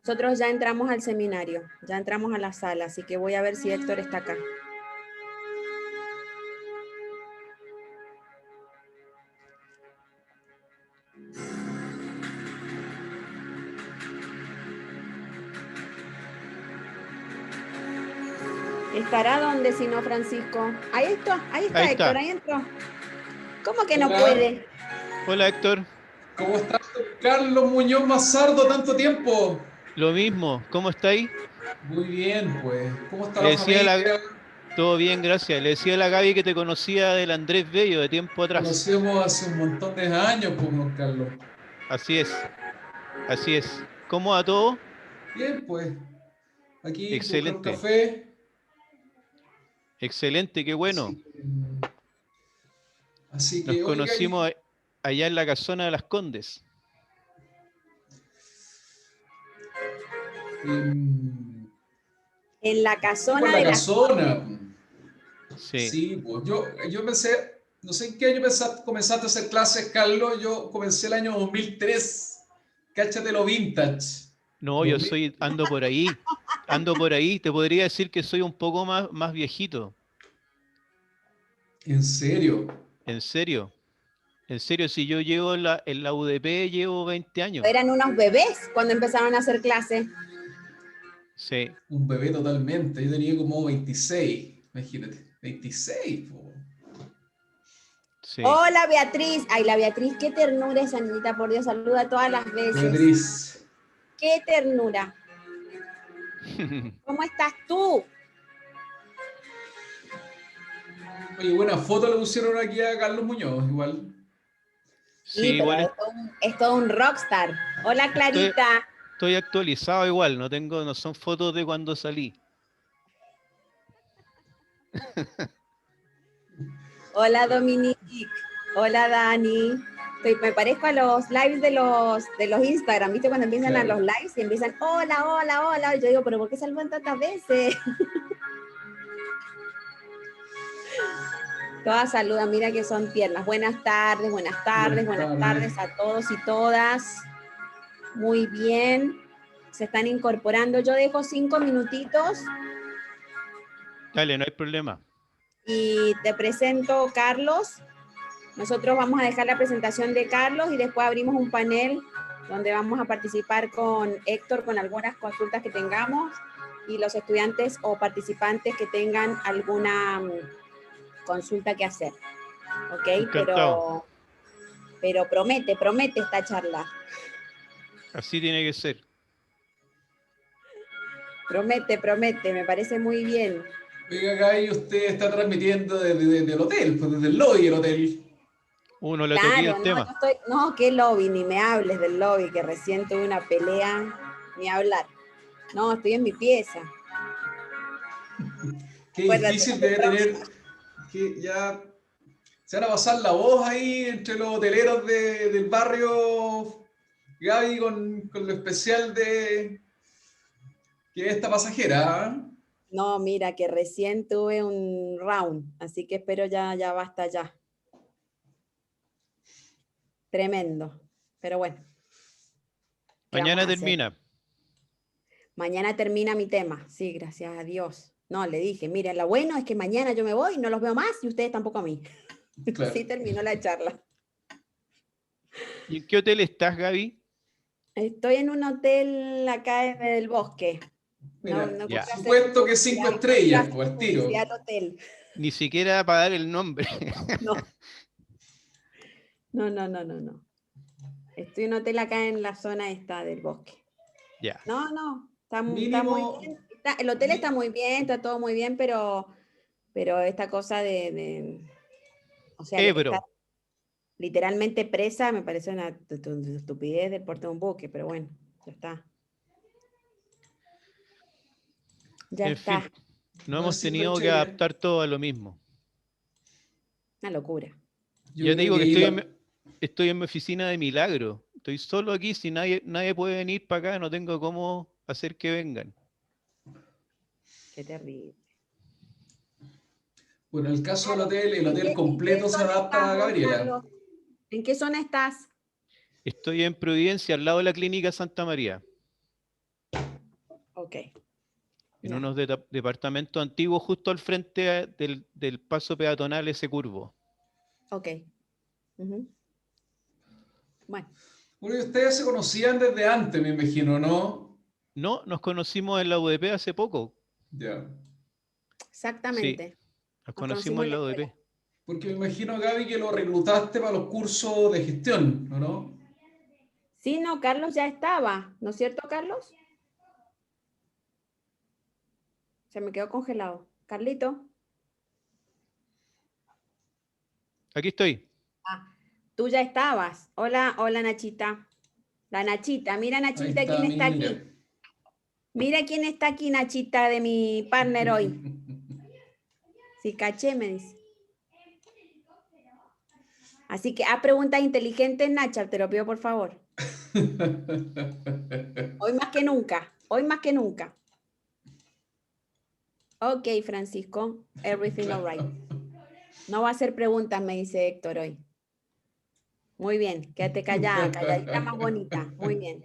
Nosotros ya entramos al seminario, ya entramos a la sala, así que voy a ver si Héctor está acá. ¿Estará donde si no, Francisco? Ahí está Héctor, ahí entró. ¿Cómo que no puede? Hola, Héctor. ¿Cómo estás, Carlos Muñoz Mazardo? Tanto tiempo. Lo mismo, ¿cómo estáis? Muy bien, pues. ¿Cómo está Le la decía familia? Todo bien, gracias. Le decía a la Gaby que te conocía del Andrés Bello de tiempo atrás. Conocemos hace un montón de años, pues, don Carlos. Así es, así es. ¿Cómo va todo? Bien, pues. Aquí buscar un Excelente, café. excelente, qué bueno. Así Nos que, oiga, conocimos allá en la casona de las Condes. En la casona por la de las casona. Condes. Sí. Sí, pues yo empecé, no sé en qué año comenzaste a hacer clases, Carlos. Yo comencé el año 2003. Cáchate lo vintage. No, 2000. ando por ahí. Ando por ahí. Te podría decir que soy un poco más viejito. ¿En serio? En serio. En serio, si yo llevo en la UDP, llevo 20 años. Eran unos bebés cuando empezaron a hacer clases. Sí. Un bebé totalmente. Yo tenía como 26. Imagínate. 26. Po. Sí. Hola, Beatriz. Ay, la Beatriz, qué ternura esa niñita, por Dios, saluda todas las veces. Beatriz. Qué ternura. ¿Cómo estás tú? Oye, buena foto le pusieron aquí a Carlos Muñoz, igual. Sí, pero igual es todo un rockstar. Hola, Clarita. estoy actualizado igual, no son fotos de cuando salí. Hola, Dominique. Hola, Dani. Me parezco a los lives de los Instagram, ¿viste? Cuando empiezan Claro. a los lives y empiezan, hola, hola, hola. Y yo digo, pero ¿por qué saludan tantas veces? Todas saludan, mira que son tiernas. Buenas tardes, buenas tardes, buenas tardes a todos y todas. Muy bien. Se están incorporando. Yo dejo 5 minutitos. Dale, no hay problema. Y te presento Carlos. Nosotros vamos a dejar la presentación de Carlos y después abrimos un panel donde vamos a participar con Héctor con algunas consultas que tengamos y los estudiantes o participantes que tengan alguna consulta que hacer. ¿Ok? Encantado. Pero promete esta charla. Así tiene que ser. Promete, me parece muy bien. Oiga, acá y usted está transmitiendo desde el hotel, pues desde el lobby del hotel. No le toqué el tema. No, qué lobby, ni me hables del lobby, que recién tuve una pelea, ni hablar. No, estoy en mi pieza. Qué difícil debe tener que ya se van a pasar la voz ahí entre los hoteleros del barrio, Gaby, con lo especial de que esta pasajera. No, mira, que recién tuve un round, así que espero ya basta ya. Tremendo, pero bueno. Mañana termina. Mañana termina mi tema, sí, gracias a Dios. No, le dije, miren, lo bueno es que mañana yo me voy, no los veo más y ustedes tampoco a mí. Claro. Sí, terminó la charla. ¿Y en qué hotel estás, Gaby? Estoy en un hotel acá en el bosque. Mira, no por supuesto que 5 estrellas, pues al tiro. Hotel. Ni siquiera para dar el nombre. No. No. Estoy en un hotel acá en la zona esta del bosque. Ya. No, está muy bien. El hotel está muy bien, está todo muy bien, pero esta cosa o sea, estar literalmente presa me parece una estupidez del porte de un buque, pero bueno, ya está. Ya está. Fin, no hemos tenido que adaptar todo a lo mismo. Una locura. Ya te digo que estoy en mi oficina de milagro. Estoy solo aquí, si nadie puede venir para acá, no tengo cómo hacer que vengan. Qué terrible. Bueno, en el caso del hotel, el hotel completo se adapta a Gabriela. ¿En qué zona estás? Estoy en Providencia, al lado de la Clínica Santa María. Ok. En Ya. unos departamentos antiguos justo al frente del paso peatonal ese curvo. Ok. Ujú. Bueno, Bueno, y ustedes se conocían desde antes, me imagino, ¿no? No, nos conocimos en la UDP hace poco. Ya. Sí, exactamente. nos Nos conocimos conocimos en en la la escuela. UDP. Porque me imagino, Gaby, que lo reclutaste para los cursos de gestión, ¿o no? Sí, no, Carlos ya estaba, ¿no es cierto, Carlos? Se me quedó congelado. Carlito. Aquí estoy. Ah, tú ya estabas. Hola, hola, Nachita. La Nachita, mira, Ahí Nachita, está, quién está mira. aquí. Mira quién está aquí, Nachita, de mi partner hoy. Sí, caché, me dice. Así que a preguntas inteligentes, Nacha, te lo pido por favor. Hoy más que nunca, hoy más que nunca. Ok, Francisco, everything all right. Claro. No va a hacer preguntas, me dice Héctor hoy. Muy bien, quédate callada, calladita más bonita. Muy bien.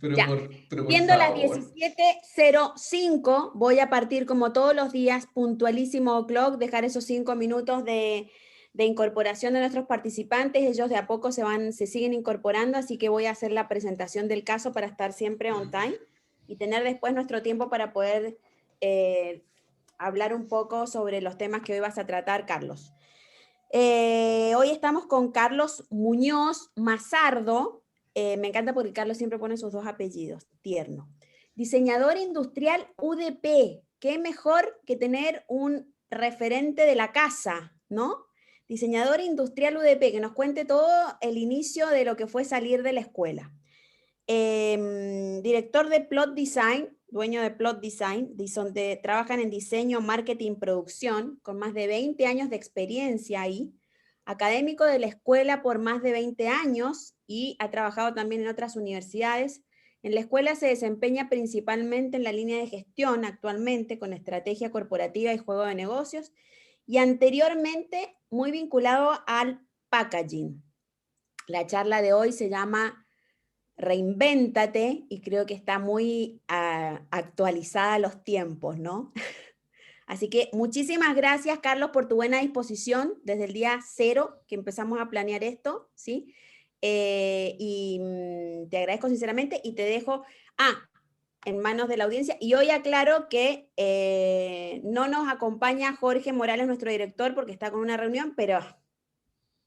Pero Ya. por Siendo las favor. 17:05, voy a partir como todos los días, puntualísimo clock, dejar esos 5 minutos de incorporación de nuestros participantes. Ellos de a poco se siguen incorporando, así que voy a hacer la presentación del caso para estar siempre on time y tener después nuestro tiempo para poder hablar un poco sobre los temas que hoy vas a tratar, Carlos. Hoy estamos con Carlos Muñoz Mazardo. Me encanta porque Carlos siempre pone sus dos apellidos, tierno. Diseñador industrial UDP. Qué mejor que tener un referente de la casa, ¿no? Diseñador industrial UDP, que nos cuente todo el inicio de lo que fue salir de la escuela. Director de Plot Design, dueño de Plot Design, donde trabajan en diseño, marketing, producción, con más de 20 años de experiencia ahí. Académico de la escuela por más de 20 años y ha trabajado también en otras universidades. En la escuela se desempeña principalmente en la línea de gestión actualmente con estrategia corporativa y juego de negocios y anteriormente muy vinculado al packaging. La charla de hoy se llama Reinvéntate y creo que está muy actualizada a los tiempos, ¿no? Así que muchísimas gracias, Carlos, por tu buena disposición desde el día 0 que empezamos a planear esto, ¿sí? Te agradezco sinceramente y te dejo en manos de la audiencia. Y hoy aclaro que no nos acompaña Jorge Morales, nuestro director, porque está con una reunión, pero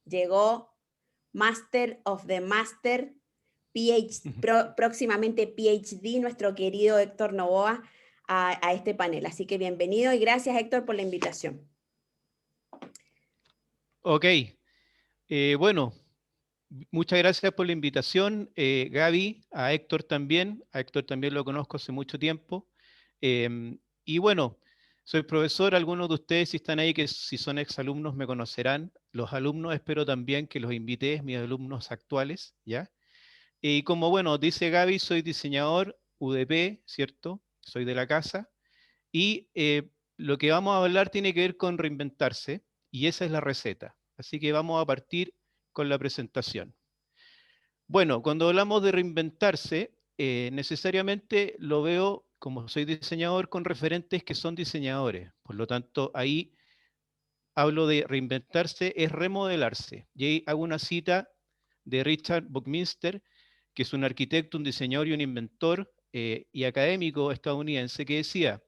llegó Master of the Master, próximamente PhD, nuestro querido Héctor Novoa, a este panel. Así que bienvenido y gracias, Héctor, por la invitación. Ok. Bueno, muchas gracias por la invitación, Gaby, a Héctor también. A Héctor también lo conozco hace mucho tiempo. Y bueno, soy profesor. Algunos de ustedes, si están ahí, que si son exalumnos, me conocerán. Los alumnos espero también que los invité, mis alumnos actuales, ¿ya? Y como, bueno, dice Gaby, soy diseñador UDP, ¿cierto? Soy de la casa. Y lo que vamos a hablar tiene que ver con reinventarse, y esa es la receta. Así que vamos a partir con la presentación. Bueno, cuando hablamos de reinventarse, necesariamente lo veo, como soy diseñador, con referentes que son diseñadores. Por lo tanto, ahí hablo de reinventarse, es remodelarse. Y ahí hago una cita de Richard Buckminster, que es un arquitecto, un diseñador y un inventor y académico estadounidense, que decía: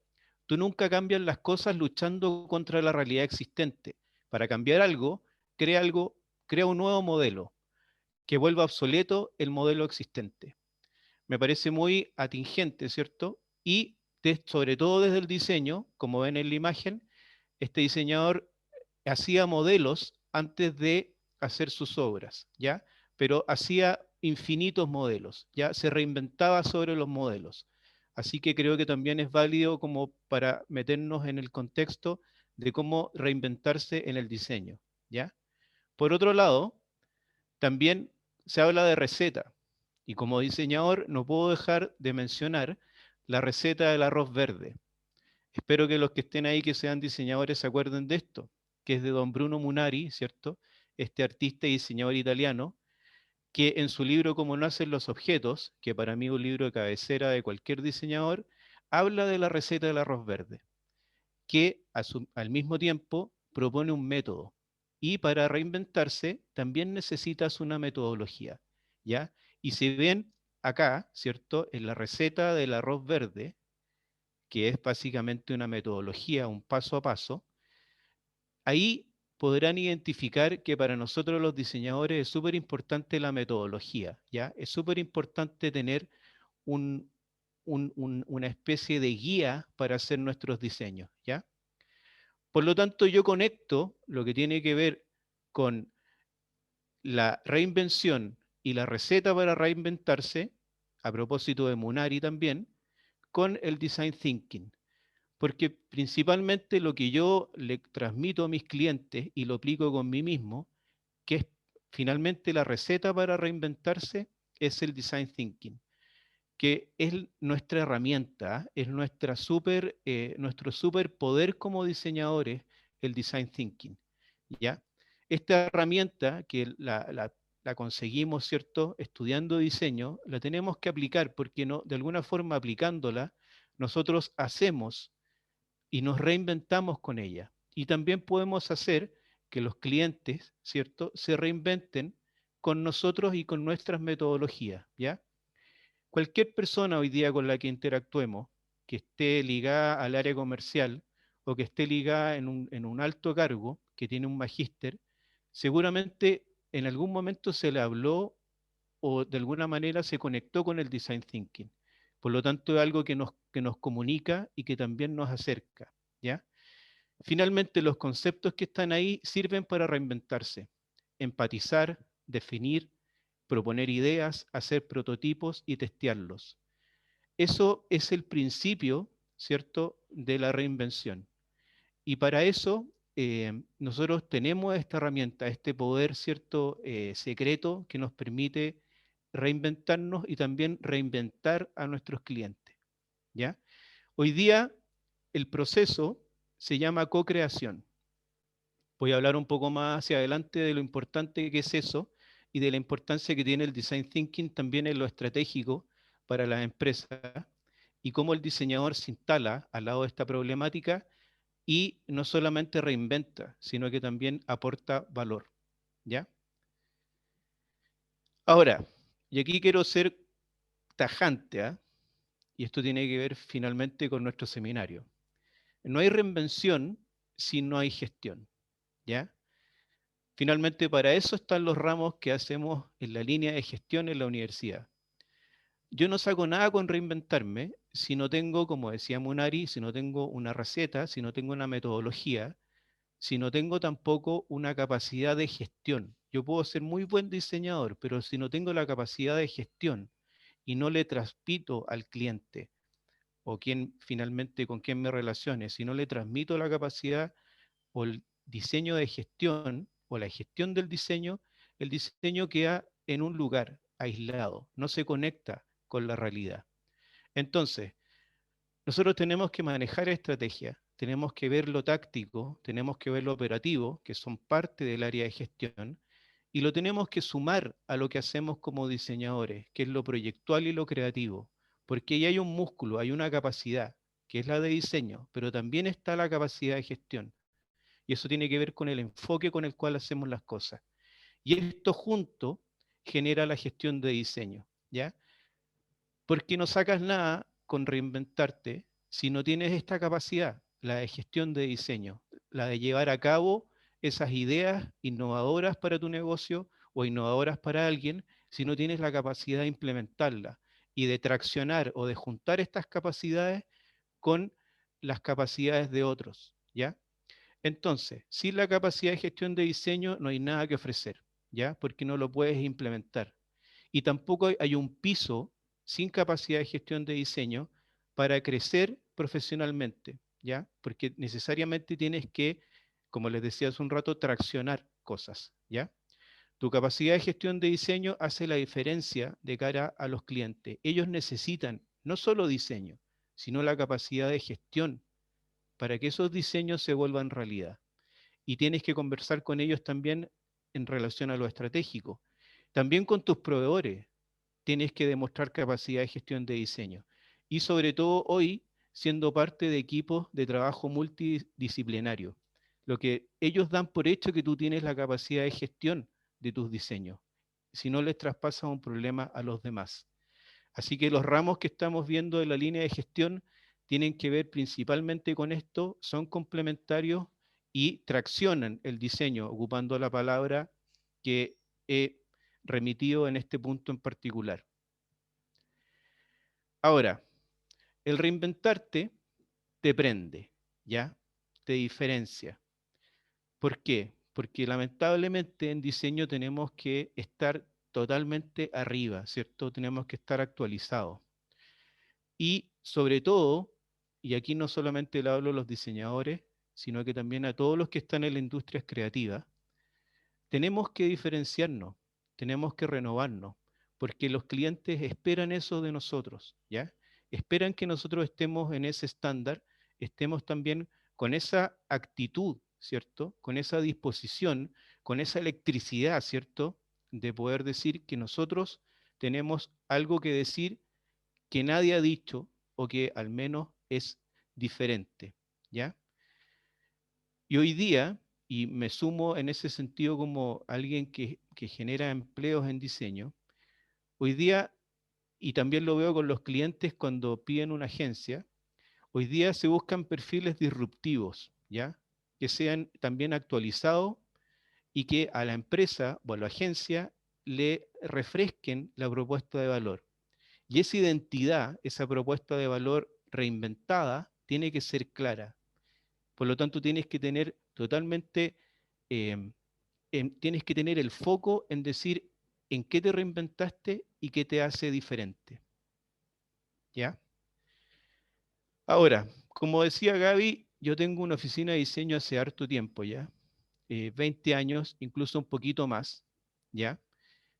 tú nunca cambias las cosas luchando contra la realidad existente. Para cambiar algo, crea un nuevo modelo que vuelva obsoleto el modelo existente. Me parece muy atingente, ¿cierto? Y sobre todo desde el diseño, como ven en la imagen, este diseñador hacía modelos antes de hacer sus obras, ¿ya? Pero hacía infinitos modelos, ¿ya? Se reinventaba sobre los modelos. Así que creo que también es válido como para meternos en el contexto de cómo reinventarse en el diseño, ¿ya? Por otro lado, también se habla de receta, y como diseñador no puedo dejar de mencionar la receta del arroz verde. Espero que los que estén ahí que sean diseñadores se acuerden de esto, que es de don Bruno Munari, ¿cierto? Este artista y diseñador italiano, que en su libro Cómo nacen los objetos, que para mí es un libro de cabecera de cualquier diseñador, habla de la receta del arroz verde, que al mismo tiempo propone un método. Y para reinventarse también necesitas una metodología, ¿ya? Y si ven acá, ¿cierto? En la receta del arroz verde, que es básicamente una metodología, un paso a paso, ahí podrán identificar que para nosotros los diseñadores es súper importante la metodología, ¿ya? Es súper importante tener un, una especie de guía para hacer nuestros diseños, ¿ya? Por lo tanto, yo conecto lo que tiene que ver con la reinvención y la receta para reinventarse, a propósito de Munari también, con el design thinking. Porque principalmente lo que yo le transmito a mis clientes y lo aplico con mí mismo, que es finalmente la receta para reinventarse, es el design thinking, que es nuestra herramienta, es nuestro superpoder como diseñadores, el design thinking, ¿ya? Esta herramienta que la conseguimos, ¿cierto? Estudiando diseño, la tenemos que aplicar porque no, de alguna forma aplicándola, nosotros hacemos y nos reinventamos con ella. Y también podemos hacer que los clientes, ¿cierto?, se reinventen con nosotros y con nuestras metodologías, ¿ya? Cualquier persona hoy día con la que interactuemos, que esté ligada al área comercial o que esté ligada en un alto cargo, que tiene un magíster, seguramente en algún momento se le habló o de alguna manera se conectó con el design thinking. Por lo tanto, es algo que nos comunica y que también nos acerca, ¿ya? Finalmente, los conceptos que están ahí sirven para reinventarse, empatizar, definir, proponer ideas, hacer prototipos y testearlos. Eso es el principio, ¿cierto?, de la reinvención. Y para eso nosotros tenemos esta herramienta, este poder, ¿cierto?, secreto que nos permite reinventarnos y también reinventar a nuestros clientes, ¿ya? Hoy día el proceso se llama co-creación. Voy a hablar un poco más hacia adelante de lo importante que es eso y de la importancia que tiene el design thinking también en lo estratégico para las empresas y cómo el diseñador se instala al lado de esta problemática y no solamente reinventa, sino que también aporta valor, ¿ya? Ahora, y aquí quiero ser tajante, ¿eh? Y esto tiene que ver finalmente con nuestro seminario. No hay reinvención si no hay gestión, ¿ya? Finalmente, para eso están los ramos que hacemos en la línea de gestión en la universidad. Yo no saco nada con reinventarme si no tengo, como decía Munari, si no tengo una receta, si no tengo una metodología, si no tengo tampoco una capacidad de gestión. Yo puedo ser muy buen diseñador, pero si no tengo la capacidad de gestión y no le transmito al cliente o finalmente con quien me relacione, si no le transmito la capacidad o el diseño de gestión o la gestión del diseño, el diseño queda en un lugar aislado, no se conecta con la realidad. Entonces, nosotros tenemos que manejar estrategias, tenemos que ver lo táctico, tenemos que ver lo operativo, que son parte del área de gestión, y lo tenemos que sumar a lo que hacemos como diseñadores, que es lo proyectual y lo creativo, porque ahí hay un músculo, hay una capacidad, que es la de diseño, pero también está la capacidad de gestión. Y eso tiene que ver con el enfoque con el cual hacemos las cosas. Y esto junto genera la gestión de diseño, ¿ya? Porque no sacas nada con reinventarte si no tienes esta capacidad, la de gestión de diseño, la de llevar a cabo esas ideas innovadoras para tu negocio o innovadoras para alguien, si no tienes la capacidad de implementarla y de traccionar o de juntar estas capacidades con las capacidades de otros, ¿ya? Entonces, sin la capacidad de gestión de diseño no hay nada que ofrecer, ¿ya? Porque no lo puedes implementar. Y tampoco hay un piso sin capacidad de gestión de diseño para crecer profesionalmente, ¿ya? Porque necesariamente tienes que, como les decía hace un rato, traccionar cosas, ¿ya? Tu capacidad de gestión de diseño hace la diferencia de cara a los clientes. Ellos necesitan no solo diseño, sino la capacidad de gestión para que esos diseños se vuelvan realidad. Y tienes que conversar con ellos también en relación a lo estratégico. También con tus proveedores tienes que demostrar capacidad de gestión de diseño. Y sobre todo hoy, siendo parte de equipos de trabajo multidisciplinario. Lo que ellos dan por hecho que tú tienes la capacidad de gestión de tus diseños, si no les traspasas un problema a los demás. Así que los ramos que estamos viendo de la línea de gestión tienen que ver principalmente con esto, son complementarios y traccionan el diseño, ocupando la palabra que he remitido en este punto en particular. Ahora, el reinventarte te prende, ¿ya? Te diferencia. ¿Por qué? Porque lamentablemente en diseño tenemos que estar totalmente arriba, ¿cierto? Tenemos que estar actualizados. Y sobre todo, y aquí no solamente le hablo a los diseñadores, sino que también a todos los que están en las industrias creativas, tenemos que diferenciarnos, tenemos que renovarnos, porque los clientes esperan eso de nosotros, ¿ya? Esperan que nosotros estemos en ese estándar, estemos también con esa actitud, ¿cierto? Con esa disposición, con esa electricidad, ¿cierto? De poder decir que nosotros tenemos algo que decir que nadie ha dicho o que al menos es diferente, ¿ya? Y hoy día, y me sumo en ese sentido como alguien que genera empleos en diseño, hoy día, y también lo veo con los clientes cuando piden una agencia, hoy día se buscan perfiles disruptivos, ¿ya? Que sean también actualizados y que a la empresa o a la agencia le refresquen la propuesta de valor. Y esa identidad, esa propuesta de valor reinventada, tiene que ser clara. Por lo tanto, tienes que tener totalmente, eh, tienes que tener el foco en decir en qué te reinventaste y qué te hace diferente. ¿Ya? Ahora, como decía Gaby, yo tengo una oficina de diseño hace harto tiempo ya, 20 años, incluso un poquito más, ¿ya?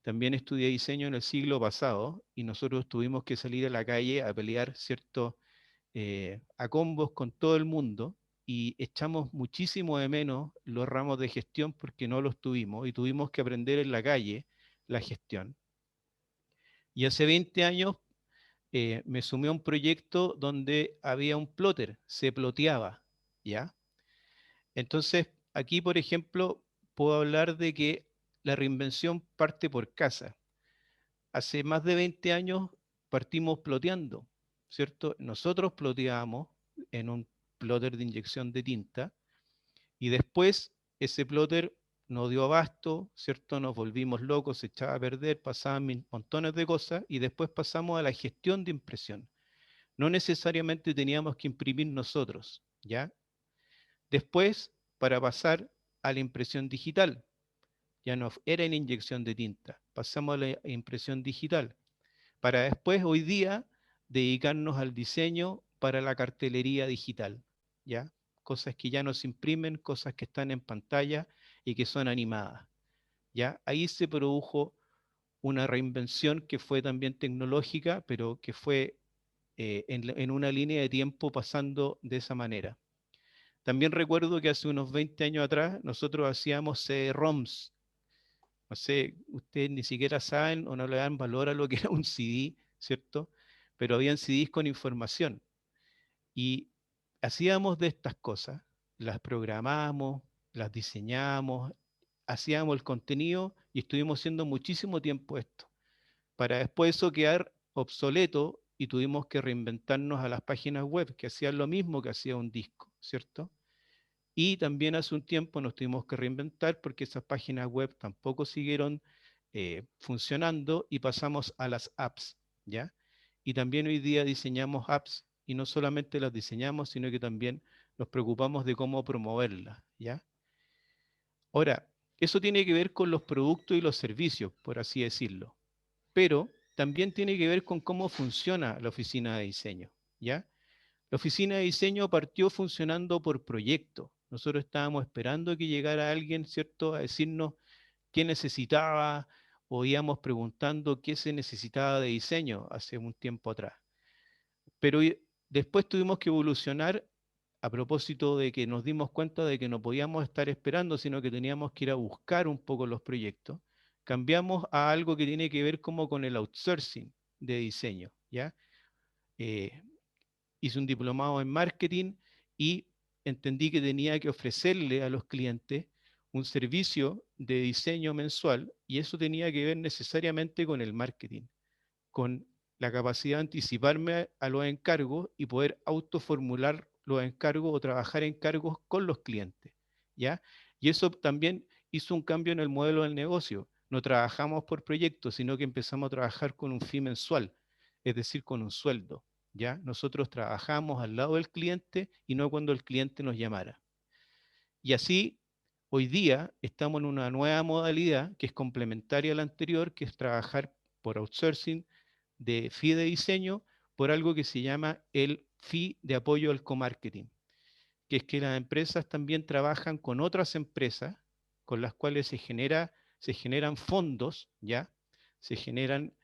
También estudié diseño en el siglo pasado y nosotros tuvimos que salir a la calle a pelear, ¿cierto? A combos con todo el mundo y echamos muchísimo de menos los ramos de gestión porque no los tuvimos y tuvimos que aprender en la calle la gestión. Y hace 20 años me sumé a un proyecto donde había un plotter, se ploteaba, ¿ya? Entonces, aquí, por ejemplo, puedo hablar de que la reinvención parte por casa. Hace más de 20 años partimos ploteando, ¿cierto? Nosotros ploteábamos en un plotter de inyección de tinta y después ese plotter no dio abasto, ¿cierto? Nos volvimos locos, se echaba a perder, pasaban montones de cosas y después pasamos a la gestión de impresión. No necesariamente teníamos que imprimir nosotros, ¿ya? Después, para pasar a la impresión digital, ya no era en inyección de tinta, pasamos a la impresión digital para después hoy día dedicarnos al diseño para la cartelería digital, ¿ya? Cosas que ya no se imprimen, cosas que están en pantalla y que son animadas, ¿ya? Ahí se produjo una reinvención que fue también tecnológica, pero que fue en una línea de tiempo pasando de esa manera. También recuerdo que hace unos 20 años atrás nosotros hacíamos CD-ROMs. No sé, ustedes ni siquiera saben o no le dan valor a lo que era un CD, ¿cierto? Pero habían CDs con información. Y hacíamos de estas cosas, las programamos, las diseñamos, hacíamos el contenido y estuvimos haciendo muchísimo tiempo esto. Para después eso quedar obsoleto y tuvimos que reinventarnos a las páginas web que hacían lo mismo que hacía un disco, ¿cierto? Y también hace un tiempo nos tuvimos que reinventar porque esas páginas web tampoco siguieron funcionando y pasamos a las apps, ¿ya? Y también hoy día diseñamos apps y no solamente las diseñamos, sino que también nos preocupamos de cómo promoverlas, ¿ya? Ahora, eso tiene que ver con los productos y los servicios, por así decirlo, pero también tiene que ver con cómo funciona la oficina de diseño, ¿ya? La oficina de diseño partió funcionando por proyecto. Nosotros estábamos esperando que llegara alguien, ¿cierto?, a decirnos qué necesitaba, o íbamos preguntando qué se necesitaba de diseño hace un tiempo atrás. Pero después tuvimos que evolucionar a propósito de que nos dimos cuenta de que no podíamos estar esperando, sino que teníamos que ir a buscar un poco los proyectos. Cambiamos a algo que tiene que ver como con el outsourcing de diseño, ¿ya? hice un diplomado en marketing y entendí que tenía que ofrecerle a los clientes un servicio de diseño mensual y eso tenía que ver necesariamente con el marketing, con la capacidad de anticiparme a los encargos y poder autoformular los encargos o trabajar encargos con los clientes, ¿ya? Y eso también hizo un cambio en el modelo del negocio. No trabajamos por proyectos, sino que empezamos a trabajar con un fee mensual, es decir, con un sueldo, ¿ya? Nosotros trabajamos al lado del cliente y no cuando el cliente nos llamara. Y así, hoy día estamos en una nueva modalidad que es complementaria a la anterior, que es trabajar por outsourcing de fee de diseño por algo que se llama el fee de apoyo al co-marketing, que es que las empresas también trabajan con otras empresas con las cuales se generan fondos, ¿ya? Se generan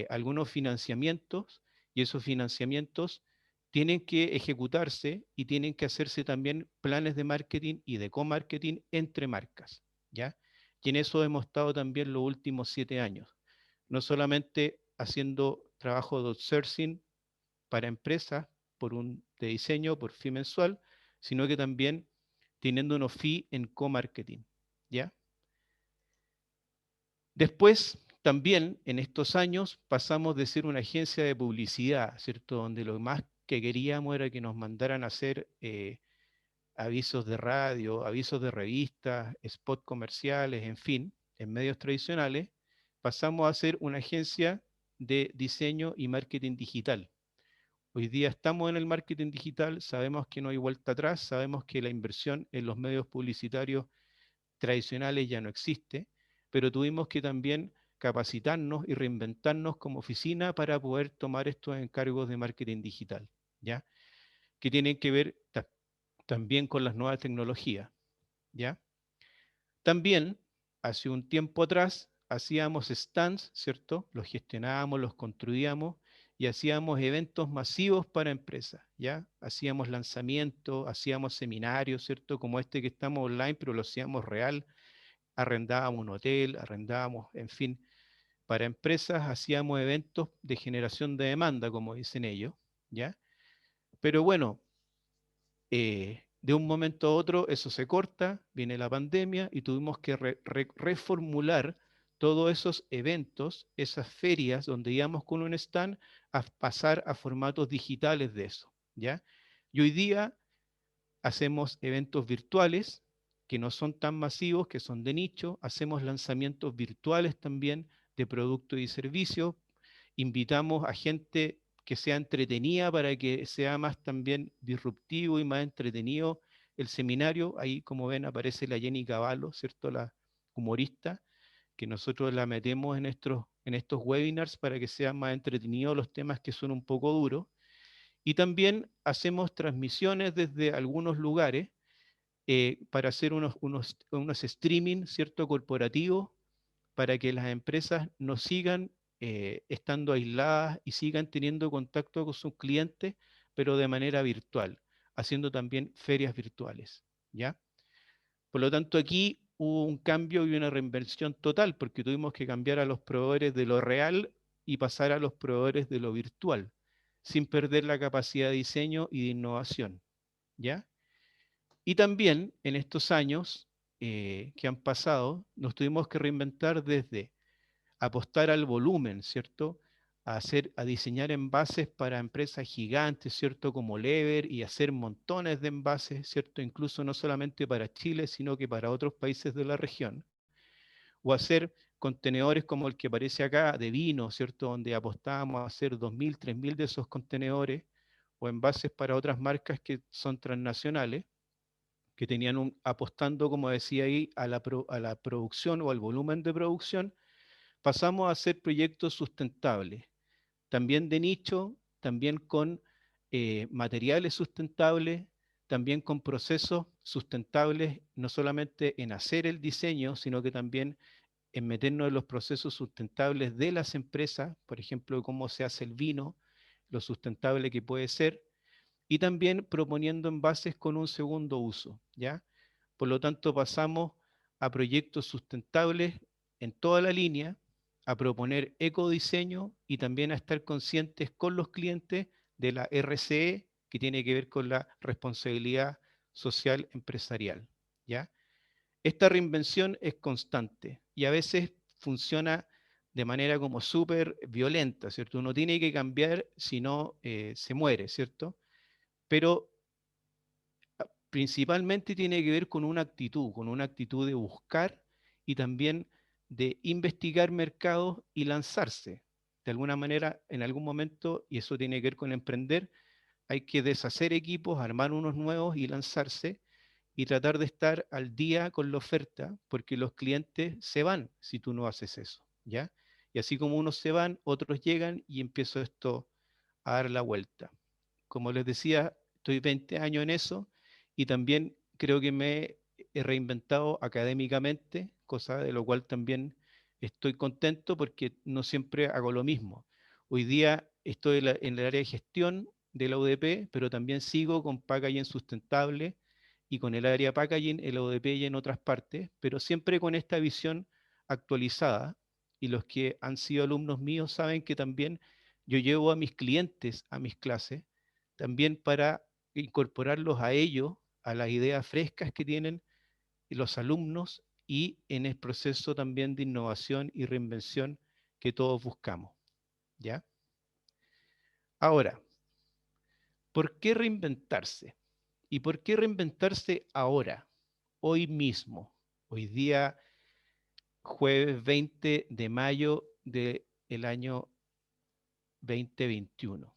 algunos financiamientos y esos financiamientos tienen que ejecutarse y tienen que hacerse también planes de marketing y de co-marketing entre marcas, ¿ya? Y en eso hemos estado también los últimos 7 años, no solamente haciendo trabajo de outsourcing para empresas de diseño por fee mensual, sino que también teniendo unos fee en co-marketing, ¿ya? Después, también en estos años pasamos de ser una agencia de publicidad, ¿cierto? Donde lo más que queríamos era que nos mandaran a hacer avisos de radio, avisos de revistas, spots comerciales, en fin, en medios tradicionales, pasamos a ser una agencia de diseño y marketing digital. Hoy día estamos en el marketing digital, sabemos que no hay vuelta atrás, sabemos que la inversión en los medios publicitarios tradicionales ya no existe, pero tuvimos que también capacitarnos y reinventarnos como oficina para poder tomar estos encargos de marketing digital, ¿ya? Que tienen que ver también con las nuevas tecnologías, ¿ya? También, hace un tiempo atrás, hacíamos stands, ¿cierto? Los gestionábamos, los construíamos y hacíamos eventos masivos para empresas, ¿ya? Hacíamos lanzamientos, hacíamos seminarios, ¿cierto? Como este que estamos online, pero lo hacíamos real, arrendábamos un hotel, arrendábamos, en fin, para empresas hacíamos eventos de generación de demanda, como dicen ellos, ¿ya? Pero bueno, de un momento a otro eso se corta, viene la pandemia y tuvimos que reformular todos esos eventos, esas ferias donde íbamos con un stand, a pasar a formatos digitales de eso, ¿ya? Y hoy día hacemos eventos virtuales que no son tan masivos, que son de nicho, hacemos lanzamientos virtuales también de productos y servicios, invitamos a gente que sea entretenida para que sea más también disruptivo y más entretenido el seminario. Ahí, como ven, aparece la Jenny Cavallo, ¿cierto? La humorista, que nosotros la metemos en estos webinars para que sean más entretenidos los temas que son un poco duros. Y también hacemos transmisiones desde algunos lugares para hacer unos streaming, ¿cierto? Corporativos, para que las empresas no sigan estando aisladas y sigan teniendo contacto con sus clientes, pero de manera virtual, haciendo también ferias virtuales, ¿ya? Por lo tanto, aquí hubo un cambio y una reinversión total, porque tuvimos que cambiar a los proveedores de lo real y pasar a los proveedores de lo virtual, sin perder la capacidad de diseño y de innovación, ¿ya? Y también en estos años que han pasado, nos tuvimos que reinventar desde apostar al volumen, ¿cierto? A diseñar envases para empresas gigantes, ¿cierto? Como Lever y hacer montones de envases, ¿cierto? Incluso no solamente para Chile, sino que para otros países de la región. O hacer contenedores como el que aparece acá de vino, ¿cierto? Donde apostábamos a hacer 2.000, 3.000 de esos contenedores o envases para otras marcas que son transnacionales que tenían apostando, como decía ahí, a la producción o al volumen de producción, pasamos a hacer proyectos sustentables, también de nicho, también con materiales sustentables, también con procesos sustentables, no solamente en hacer el diseño, sino que también en meternos en los procesos sustentables de las empresas, por ejemplo, cómo se hace el vino, lo sustentable que puede ser, y también proponiendo envases con un segundo uso, ¿ya? Por lo tanto, pasamos a proyectos sustentables en toda la línea, a proponer ecodiseño y también a estar conscientes con los clientes de la RCE que tiene que ver con la responsabilidad social empresarial, ¿ya? Esta reinvención es constante y a veces funciona de manera como súper violenta, ¿cierto? Uno tiene que cambiar, si no se muere, ¿cierto? Pero principalmente tiene que ver con una actitud de buscar y también de investigar mercados y lanzarse. De alguna manera, en algún momento, y eso tiene que ver con emprender, hay que deshacer equipos, armar unos nuevos y lanzarse y tratar de estar al día con la oferta, porque los clientes se van si tú no haces eso, ¿ya? Y así como unos se van, otros llegan y empiezo esto a dar la vuelta. Como les decía, estoy 20 años en eso y también creo que me he reinventado académicamente, cosa de lo cual también estoy contento porque no siempre hago lo mismo. Hoy día estoy en el área de gestión de la UDP, pero también sigo con packaging sustentable y con el área packaging en la UDP y en otras partes, pero siempre con esta visión actualizada. Y los que han sido alumnos míos saben que también yo llevo a mis clientes a mis clases, también para incorporarlos a ellos, a las ideas frescas que tienen los alumnos y en el proceso también de innovación y reinvención que todos buscamos, ¿ya? Ahora, ¿por qué reinventarse? ¿Y por qué reinventarse ahora, hoy mismo, hoy día jueves 20 de mayo del año 2021?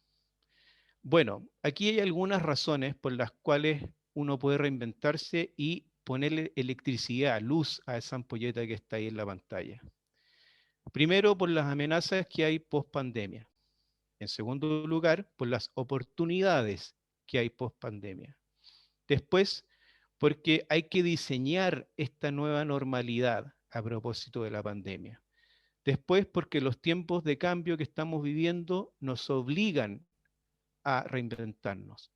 Bueno, aquí hay algunas razones por las cuales uno puede reinventarse y ponerle electricidad, luz a esa ampolleta que está ahí en la pantalla. Primero, por las amenazas que hay post pandemia. En segundo lugar, por las oportunidades que hay post pandemia. Después, porque hay que diseñar esta nueva normalidad a propósito de la pandemia. Después, porque los tiempos de cambio que estamos viviendo nos obligan a reinventarnos.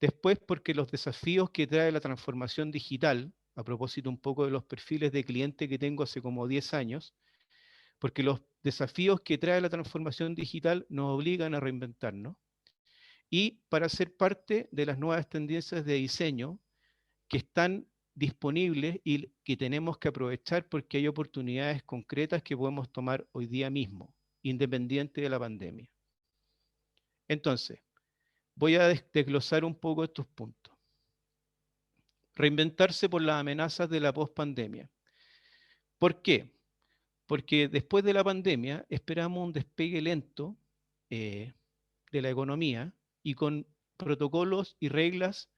Después, porque los desafíos que trae la transformación digital, a propósito un poco de los perfiles de cliente que tengo hace como 10 años, porque los desafíos que trae la transformación digital nos obligan a reinventarnos. Y para ser parte de las nuevas tendencias de diseño que están disponibles y que tenemos que aprovechar porque hay oportunidades concretas que podemos tomar hoy día mismo, independiente de la pandemia. Entonces, voy a desglosar un poco estos puntos. Reinventarse por las amenazas de la pospandemia. ¿Por qué? Porque después de la pandemia esperamos un despegue lento de la economía y con protocolos y reglas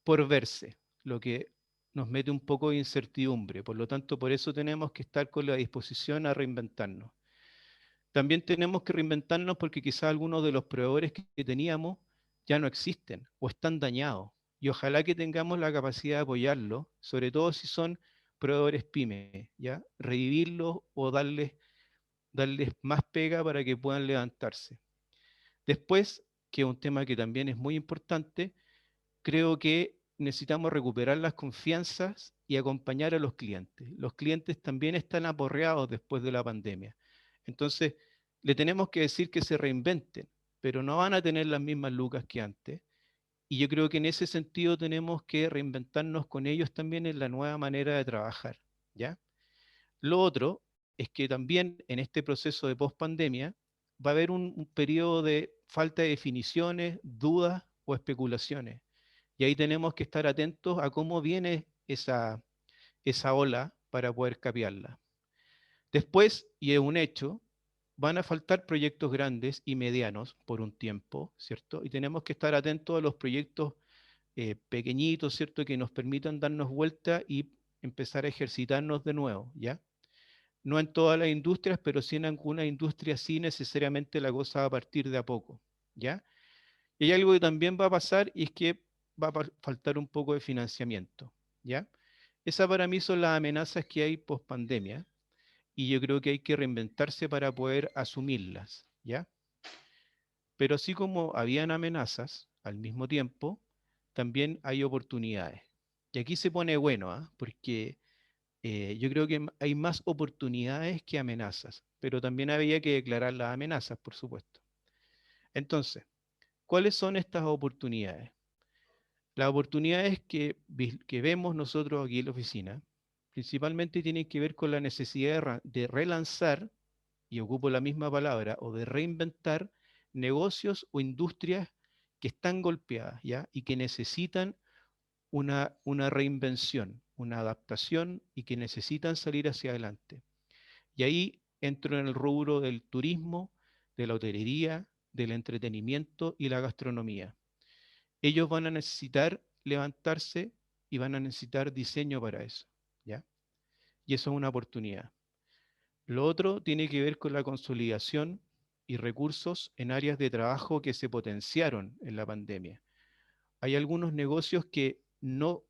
por verse, lo que nos mete un poco de incertidumbre. Por lo tanto, por eso tenemos que estar con la disposición a reinventarnos. También tenemos que reinventarnos porque quizás algunos de los proveedores que teníamos ya no existen o están dañados. Y ojalá que tengamos la capacidad de apoyarlos, sobre todo si son proveedores pymes, ¿ya? Revivirlos o darles más pega para que puedan levantarse. Después, que es un tema que también es muy importante, creo que necesitamos recuperar las confianzas y acompañar a los clientes. Los clientes también están aporreados después de la pandemia. Entonces, le tenemos que decir que se reinventen, pero no van a tener las mismas lucas que antes. Y yo creo que en ese sentido tenemos que reinventarnos con ellos también en la nueva manera de trabajar, ¿ya? Lo otro es que también en este proceso de pospandemia va a haber un periodo de falta de definiciones, dudas o especulaciones. Y ahí tenemos que estar atentos a cómo viene esa ola para poder capearla. Después, y es un hecho, van a faltar proyectos grandes y medianos por un tiempo, ¿cierto? Y tenemos que estar atentos a los proyectos pequeñitos, ¿cierto? Que nos permitan darnos vuelta y empezar a ejercitarnos de nuevo, ¿ya? No en todas las industrias, pero sí en algunas industrias sí necesariamente la cosa va a partir de a poco, ¿ya? Y hay algo que también va a pasar y es que va a faltar un poco de financiamiento, ¿ya? Esas para mí son las amenazas que hay post pandemia y yo creo que hay que reinventarse para poder asumirlas, ¿ya? Pero así como habían amenazas, al mismo tiempo, también hay oportunidades. Y aquí se pone bueno, ¿ah? Porque yo creo que hay más oportunidades que amenazas, pero también había que declarar las amenazas, por supuesto. Entonces, ¿Cuáles son estas oportunidades? Las oportunidades que vemos nosotros aquí en la oficina, principalmente tienen que ver con la necesidad de relanzar, y ocupo la misma palabra, o de reinventar negocios o industrias que están golpeadas, ¿ya? Y que necesitan una reinvención, una adaptación y que necesitan salir hacia adelante. Y ahí entro en el rubro del turismo, de la hotelería, del entretenimiento y la gastronomía. Ellos van a necesitar levantarse y van a necesitar diseño para eso, ¿ya? Y eso es una oportunidad. Lo otro tiene que ver con la consolidación y recursos en áreas de trabajo que se potenciaron en la pandemia. Hay algunos negocios que no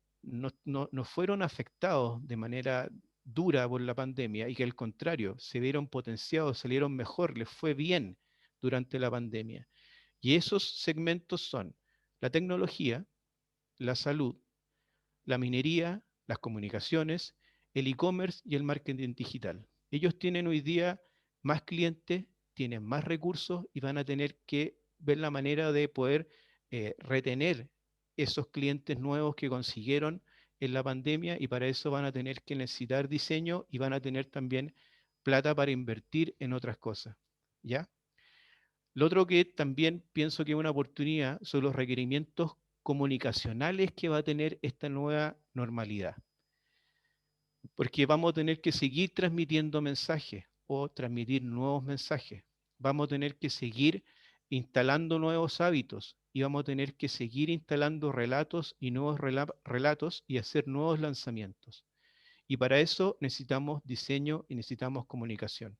fueron afectados de manera dura por la pandemia y que al contrario se vieron potenciados, salieron mejor, les fue bien durante la pandemia. Y esos segmentos son la tecnología, la salud, la minería, las comunicaciones, el e-commerce y el marketing digital. Ellos tienen hoy día más clientes, tienen más recursos y van a tener que ver la manera de poder retener esos clientes nuevos que consiguieron en la pandemia, y para eso van a tener que necesitar diseño y van a tener también plata para invertir en otras cosas, ¿ya? Lo otro que también pienso que es una oportunidad son los requerimientos comunicacionales que va a tener esta nueva normalidad. Porque vamos a tener que seguir transmitiendo mensajes o transmitir nuevos mensajes. Vamos a tener que seguir instalando nuevos hábitos y vamos a tener que seguir instalando relatos y nuevos relatos y hacer nuevos lanzamientos. Y para eso necesitamos diseño y necesitamos comunicación.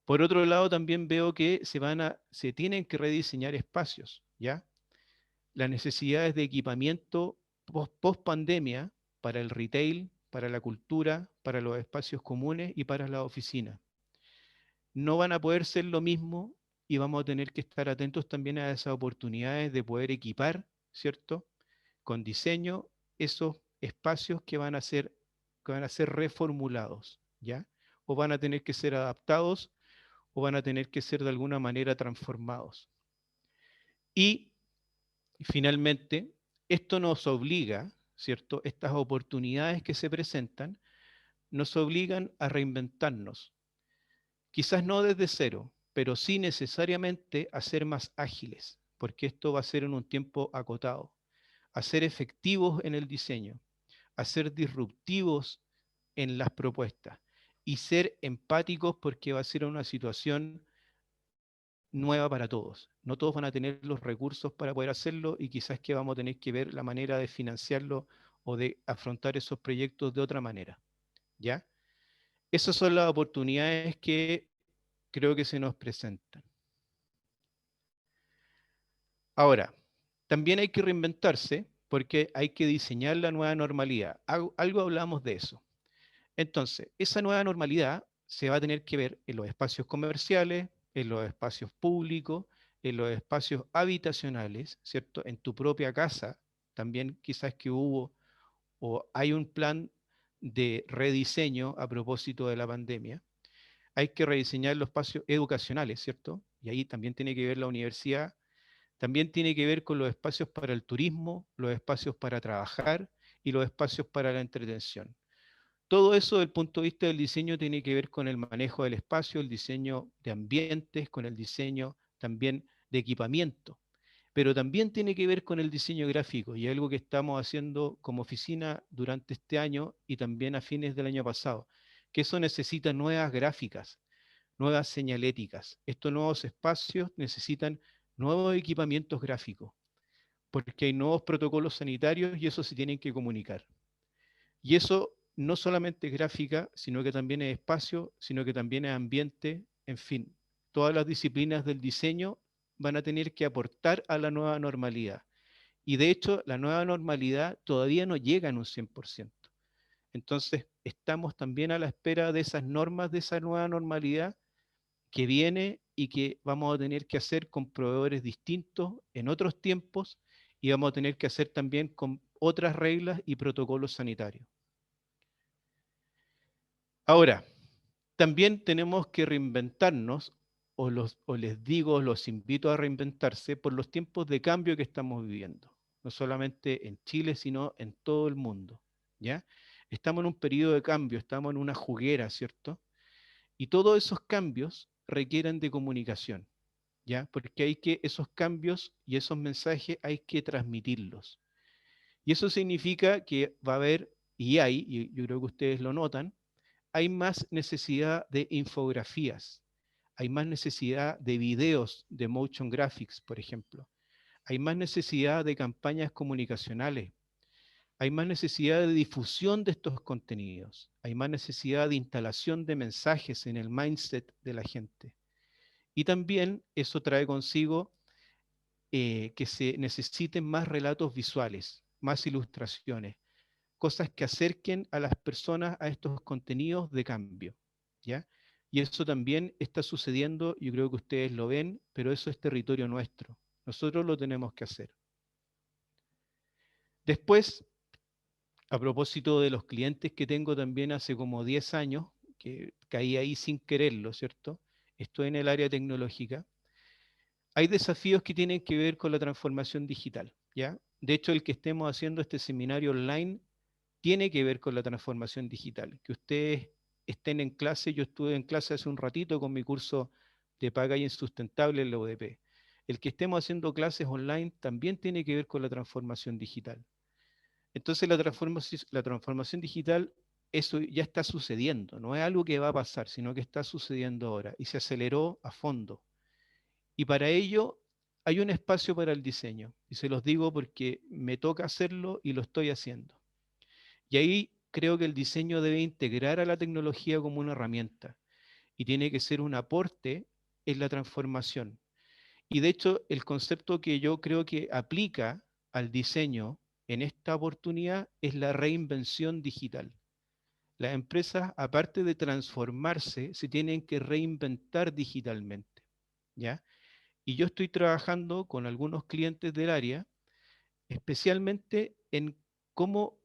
Por otro lado, también veo que se tienen que rediseñar espacios, ¿ya? Las necesidades de equipamiento post pandemia para el retail, para la cultura, para los espacios comunes y para las oficinas. No van a poder ser lo mismo y vamos a tener que estar atentos también a esas oportunidades de poder equipar, ¿cierto? Con diseño, esos espacios que van a ser reformulados, ¿ya? O van a tener que ser adaptados o van a tener que ser de alguna manera transformados. Y finalmente, esto nos obliga, ¿cierto? Estas oportunidades que se presentan nos obligan a reinventarnos. Quizás no desde cero, pero sí necesariamente a ser más ágiles, porque esto va a ser en un tiempo acotado, a ser efectivos en el diseño, a ser disruptivos en las propuestas y ser empáticos porque va a ser una situación nueva para todos. No todos van a tener los recursos para poder hacerlo y quizás que vamos a tener que ver la manera de financiarlo o de afrontar esos proyectos de otra manera, ¿ya? Esas son las oportunidades que creo que se nos presentan. Ahora, también hay que reinventarse porque hay que diseñar la nueva normalidad. Algo hablamos de eso. Entonces, esa nueva normalidad se va a tener que ver en los espacios comerciales, en los espacios públicos, en los espacios habitacionales, ¿cierto? En tu propia casa, también quizás que hubo o hay un plan de rediseño a propósito de la pandemia. Hay que rediseñar los espacios educacionales, ¿cierto? Y ahí también tiene que ver la universidad, también tiene que ver con los espacios para el turismo, los espacios para trabajar y los espacios para la entretención. Todo eso desde el punto de vista del diseño tiene que ver con el manejo del espacio, el diseño de ambientes, con el diseño también de equipamiento, pero también tiene que ver con el diseño gráfico y algo que estamos haciendo como oficina durante este año y también a fines del año pasado, que eso necesita nuevas gráficas, nuevas señaléticas. Estos nuevos espacios necesitan nuevos equipamientos gráficos, porque hay nuevos protocolos sanitarios y eso se tienen que comunicar. Y eso no solamente es gráfica, sino que también es espacio, sino que también es ambiente, en fin. Todas las disciplinas del diseño van a tener que aportar a la nueva normalidad. Y de hecho, la nueva normalidad todavía no llega en un 100%. Entonces, estamos también a la espera de esas normas, de esa nueva normalidad que viene y que vamos a tener que hacer con proveedores distintos en otros tiempos y vamos a tener que hacer también con otras reglas y protocolos sanitarios. Ahora, también tenemos que reinventarnos o les digo, los invito a reinventarse por los tiempos de cambio que estamos viviendo, no solamente en Chile, sino en todo el mundo, ¿ya? Estamos en un periodo de cambio, estamos en una juguera, ¿cierto? Y todos esos cambios requieren de comunicación, ¿ya? Porque esos cambios y esos mensajes hay que transmitirlos. Y eso significa que va a haber, y yo creo que ustedes lo notan, hay más necesidad de infografías, hay más necesidad de videos, de motion graphics, por ejemplo. Hay más necesidad de campañas comunicacionales. Hay más necesidad de difusión de estos contenidos. Hay más necesidad de instalación de mensajes en el mindset de la gente. Y también eso trae consigo que se necesiten más relatos visuales, más ilustraciones, cosas que acerquen a las personas a estos contenidos de cambio, ¿ya? Y eso también está sucediendo, yo creo que ustedes lo ven, pero eso es territorio nuestro. Nosotros lo tenemos que hacer. Después, a propósito de los clientes que tengo también hace como 10 años, que caí ahí sin quererlo, ¿cierto? Estoy en el área tecnológica. Hay desafíos que tienen que ver con la transformación digital, ¿ya? De hecho, el que estemos haciendo este seminario online tiene que ver con la transformación digital. Que ustedes estén en clase, yo estuve en clase hace un ratito con mi curso de Paga y Insustentable en la UDP. El que estemos haciendo clases online también tiene que ver con la transformación digital. Entonces la transformación digital, eso ya está sucediendo, no es algo que va a pasar, sino que está sucediendo ahora y se aceleró a fondo. Y para ello hay un espacio para el diseño, y se los digo porque me toca hacerlo y lo estoy haciendo. Y ahí creo que el diseño debe integrar a la tecnología como una herramienta y tiene que ser un aporte en la transformación. Y de hecho, el concepto que yo creo que aplica al diseño en esta oportunidad es la reinvención digital. Las empresas, aparte de transformarse, se tienen que reinventar digitalmente, ¿ya? Y yo estoy trabajando con algunos clientes del área, especialmente en cómo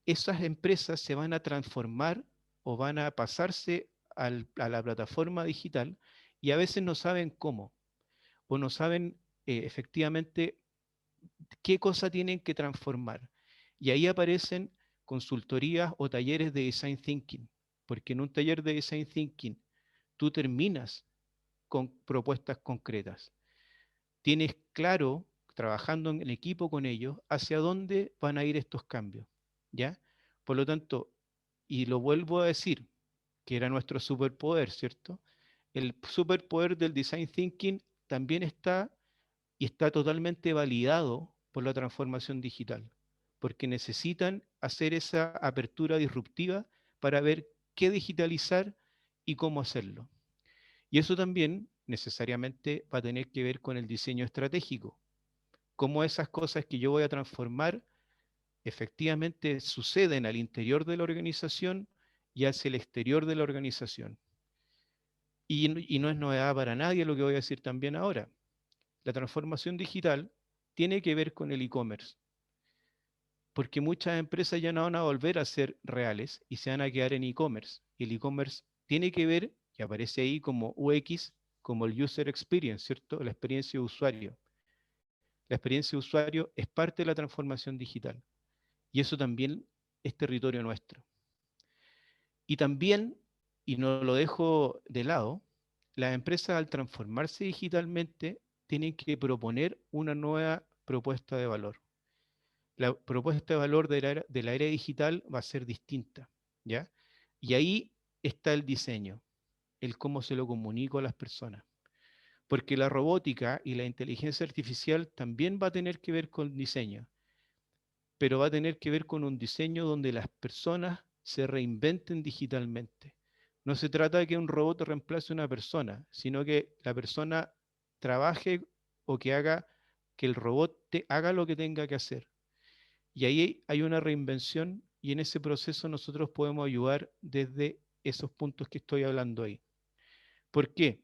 esas empresas se van a transformar o van a pasarse a la plataforma digital y a veces no saben cómo o no saben efectivamente qué cosa tienen que transformar. Y ahí aparecen consultorías o talleres de design thinking, porque en un taller de design thinking tú terminas con propuestas concretas. Tienes claro, trabajando en equipo con ellos, hacia dónde van a ir estos cambios, ¿ya? Por lo tanto, y lo vuelvo a decir, que era nuestro superpoder, ¿cierto? El superpoder del design thinking también está y está totalmente validado por la transformación digital, porque necesitan hacer esa apertura disruptiva para ver qué digitalizar y cómo hacerlo. Y eso también necesariamente va a tener que ver con el diseño estratégico, cómo esas cosas que yo voy a transformar efectivamente suceden al interior de la organización y hacia el exterior de la organización. Y no es novedad para nadie lo que voy a decir también ahora. La transformación digital tiene que ver con el e-commerce, porque muchas empresas ya no van a volver a ser reales y se van a quedar en e-commerce. Y el e-commerce tiene que ver, y aparece ahí como UX, como el User Experience, ¿cierto? La experiencia de usuario. La experiencia de usuario es parte de la transformación digital. Y eso también es territorio nuestro. Y también, y no lo dejo de lado, las empresas al transformarse digitalmente tienen que proponer una nueva propuesta de valor. La propuesta de valor de la era digital va a ser distinta, ¿ya? Y ahí está el diseño, el cómo se lo comunico a las personas. Porque la robótica y la inteligencia artificial también va a tener que ver con diseño, pero va a tener que ver con un diseño donde las personas se reinventen digitalmente. No se trata de que un robot reemplace a una persona, sino que la persona trabaje o que haga que el robot haga lo que tenga que hacer. Y ahí hay una reinvención y en ese proceso nosotros podemos ayudar desde esos puntos que estoy hablando ahí. ¿Por qué?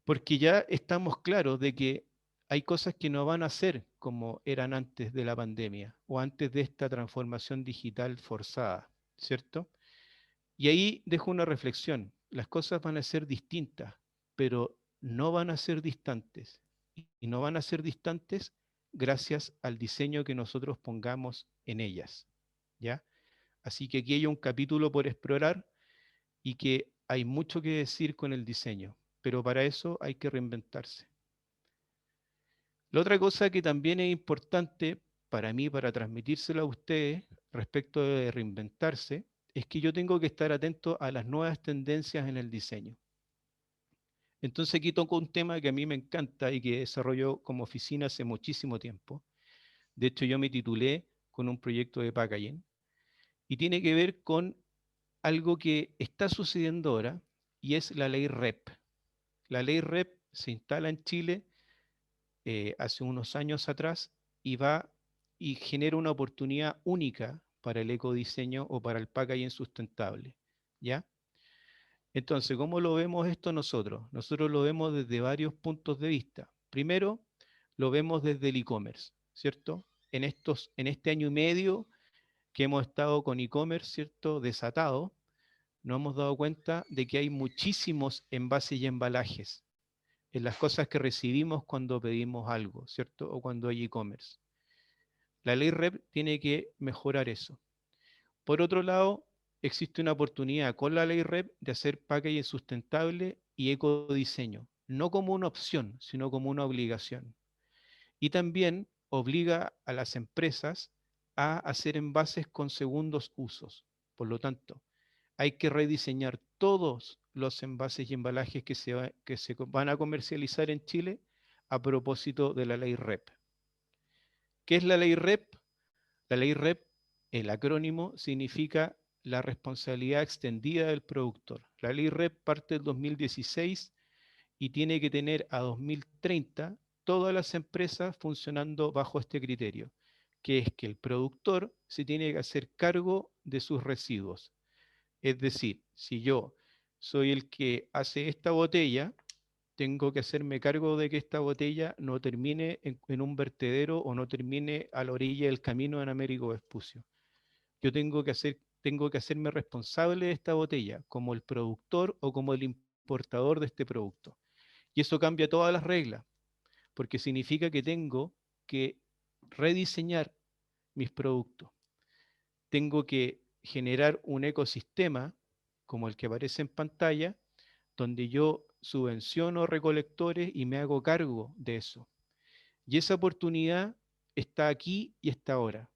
Porque ya estamos claros de que hay cosas que no van a ser como eran antes de la pandemia o antes de esta transformación digital forzada, ¿cierto? Y ahí dejo una reflexión. Las cosas van a ser distintas, pero no van a ser distantes. Y no van a ser distantes gracias al diseño que nosotros pongamos en ellas, ¿ya? Así que aquí hay un capítulo por explorar y que hay mucho que decir con el diseño, pero para eso hay que reinventarse. La otra cosa que también es importante para mí, para transmitírselo a ustedes respecto de reinventarse, es que yo tengo que estar atento a las nuevas tendencias en el diseño. Entonces aquí toco un tema que a mí me encanta y que desarrollo como oficina hace muchísimo tiempo. De hecho, yo me titulé con un proyecto de packaging y tiene que ver con algo que está sucediendo ahora y es la ley REP. La ley REP se instala en Chile hace unos años atrás y va y genera una oportunidad única para el ecodiseño o para el packaging sustentable, ¿ya? Entonces, ¿cómo lo vemos esto nosotros? Nosotros lo vemos desde varios puntos de vista. Primero, lo vemos desde el e-commerce, ¿cierto? En este año y medio que hemos estado con e-commerce, ¿cierto? Desatado, nos hemos dado cuenta de que hay muchísimos envases y embalajes en las cosas que recibimos cuando pedimos algo, ¿cierto? O cuando hay e-commerce. La ley REP tiene que mejorar eso. Por otro lado, existe una oportunidad con la ley REP de hacer packaging sustentable y ecodiseño, no como una opción, sino como una obligación. Y también obliga a las empresas a hacer envases con segundos usos. Por lo tanto, hay que rediseñar todos los envases y embalajes que se van a comercializar en Chile a propósito de la ley REP. ¿Qué es la ley REP? La ley REP, el acrónimo, significa la responsabilidad extendida del productor. La ley REP parte del 2016 y tiene que tener a 2030 todas las empresas funcionando bajo este criterio, que es que el productor se tiene que hacer cargo de sus residuos. Es decir, si yo soy el que hace esta botella, tengo que hacerme cargo de que esta botella no termine en un vertedero o no termine a la orilla del camino en Américo Vespucio. Yo tengo que hacerme responsable de esta botella como el productor o como el importador de este producto. Y eso cambia todas las reglas, porque significa que tengo que rediseñar mis productos. Tengo que generar un ecosistema como el que aparece en pantalla, donde yo subvenciono recolectores y me hago cargo de eso. Y esa oportunidad está aquí y está ahora.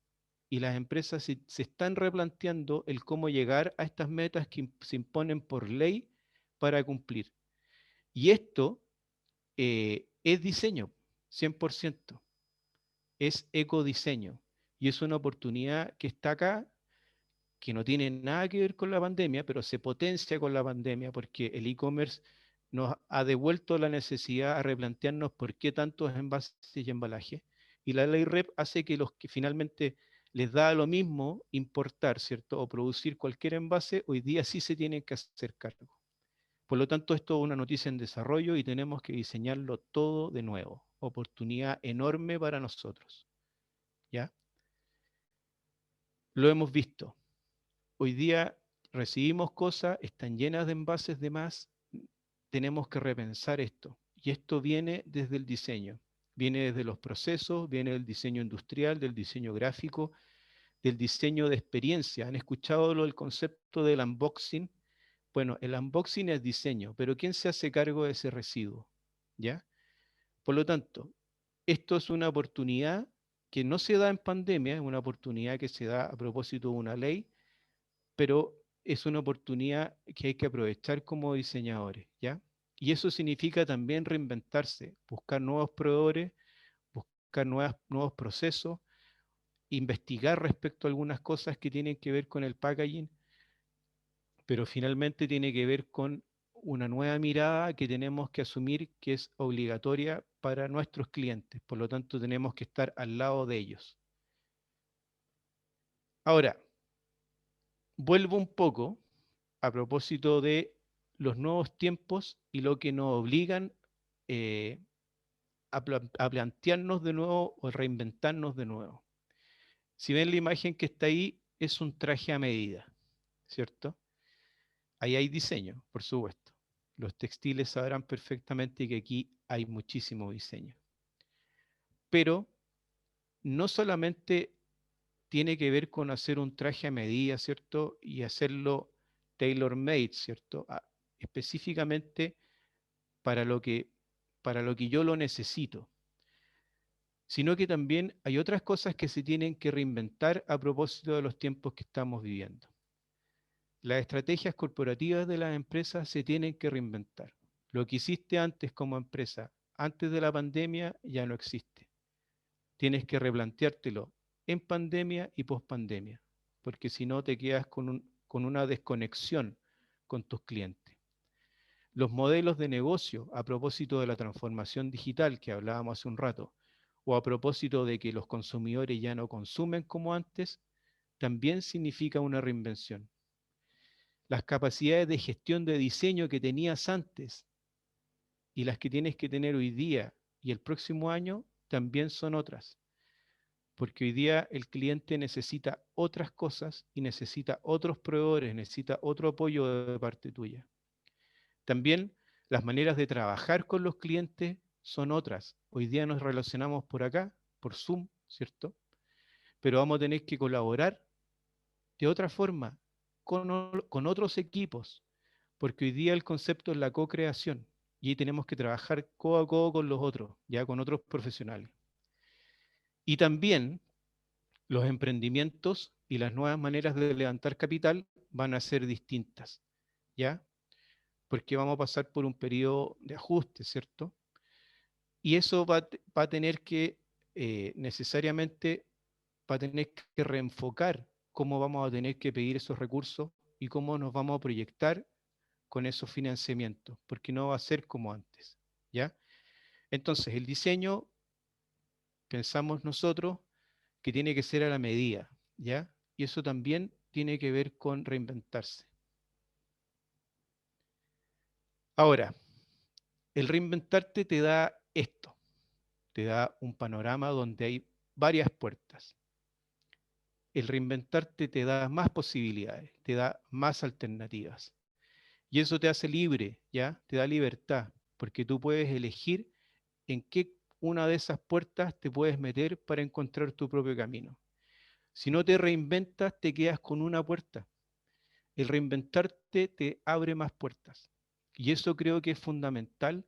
Y las empresas se están replanteando el cómo llegar a estas metas que se imponen por ley para cumplir. Y esto es diseño, 100%. Es ecodiseño. Y es una oportunidad que está acá, que no tiene nada que ver con la pandemia, pero se potencia con la pandemia porque el e-commerce nos ha devuelto la necesidad a replantearnos por qué tantos envases y embalajes. Y la ley REP hace que los que finalmente les da lo mismo importar, ¿cierto? O producir cualquier envase, hoy día sí se tienen que hacer cargo. Por lo tanto, esto es una noticia en desarrollo y tenemos que diseñarlo todo de nuevo. Oportunidad enorme para nosotros. ¿Ya? Lo hemos visto. Hoy día recibimos cosas, están llenas de envases de más, tenemos que repensar esto. Y esto viene desde el diseño, viene desde los procesos, viene del diseño industrial, del diseño gráfico, del diseño de experiencia. ¿Han escuchado el concepto del unboxing? Bueno, el unboxing es diseño, pero ¿quién se hace cargo de ese residuo? ¿Ya? Por lo tanto, esto es una oportunidad que no se da en pandemia, es una oportunidad que se da a propósito de una ley, pero es una oportunidad que hay que aprovechar como diseñadores, ¿ya? Y eso significa también reinventarse, buscar nuevos proveedores, buscar nuevos procesos, investigar respecto a algunas cosas que tienen que ver con el packaging, pero finalmente tiene que ver con una nueva mirada que tenemos que asumir que es obligatoria para nuestros clientes. Por lo tanto, tenemos que estar al lado de ellos. Ahora, vuelvo un poco a propósito de los nuevos tiempos y lo que nos obligan a plantearnos de nuevo o reinventarnos de nuevo. Si ven la imagen que está ahí, es un traje a medida, ¿cierto? Ahí hay diseño, por supuesto. Los textiles sabrán perfectamente que aquí hay muchísimo diseño. Pero no solamente tiene que ver con hacer un traje a medida, ¿cierto? Y hacerlo tailor-made, ¿cierto? Específicamente para lo que yo lo necesito, sino que también hay otras cosas que se tienen que reinventar a propósito de los tiempos que estamos viviendo. Las estrategias corporativas de las empresas se tienen que reinventar. Lo que hiciste antes como empresa, antes de la pandemia, ya no existe. Tienes que replanteártelo en pandemia y pospandemia, porque si no te quedas con una desconexión con tus clientes. Los modelos de negocio, a propósito de la transformación digital que hablábamos hace un rato, o a propósito de que los consumidores ya no consumen como antes, también significa una reinvención. Las capacidades de gestión de diseño que tenías antes y las que tienes que tener hoy día y el próximo año también son otras. Porque hoy día el cliente necesita otras cosas y necesita otros proveedores, necesita otro apoyo de parte tuya. También las maneras de trabajar con los clientes son otras. Hoy día nos relacionamos por acá, por Zoom, ¿cierto? Pero vamos a tener que colaborar de otra forma con otros equipos, porque hoy día el concepto es la co-creación y ahí tenemos que trabajar codo a codo con los otros, ya con otros profesionales. Y también los emprendimientos y las nuevas maneras de levantar capital van a ser distintas, ¿ya? Porque vamos a pasar por un periodo de ajuste, ¿cierto? Y eso va a tener que, necesariamente, va a tener que reenfocar cómo vamos a tener que pedir esos recursos y cómo nos vamos a proyectar con esos financiamientos, porque no va a ser como antes, ¿ya? Entonces, el diseño, pensamos nosotros, que tiene que ser a la medida, ¿ya? Y eso también tiene que ver con reinventarse. Ahora, el reinventarte te da esto, te da un panorama donde hay varias puertas. El reinventarte te da más posibilidades, te da más alternativas. Y eso te hace libre, ¿ya? Te da libertad, porque tú puedes elegir en qué una de esas puertas te puedes meter para encontrar tu propio camino. Si no te reinventas, te quedas con una puerta. El reinventarte te abre más puertas. Y eso creo que es fundamental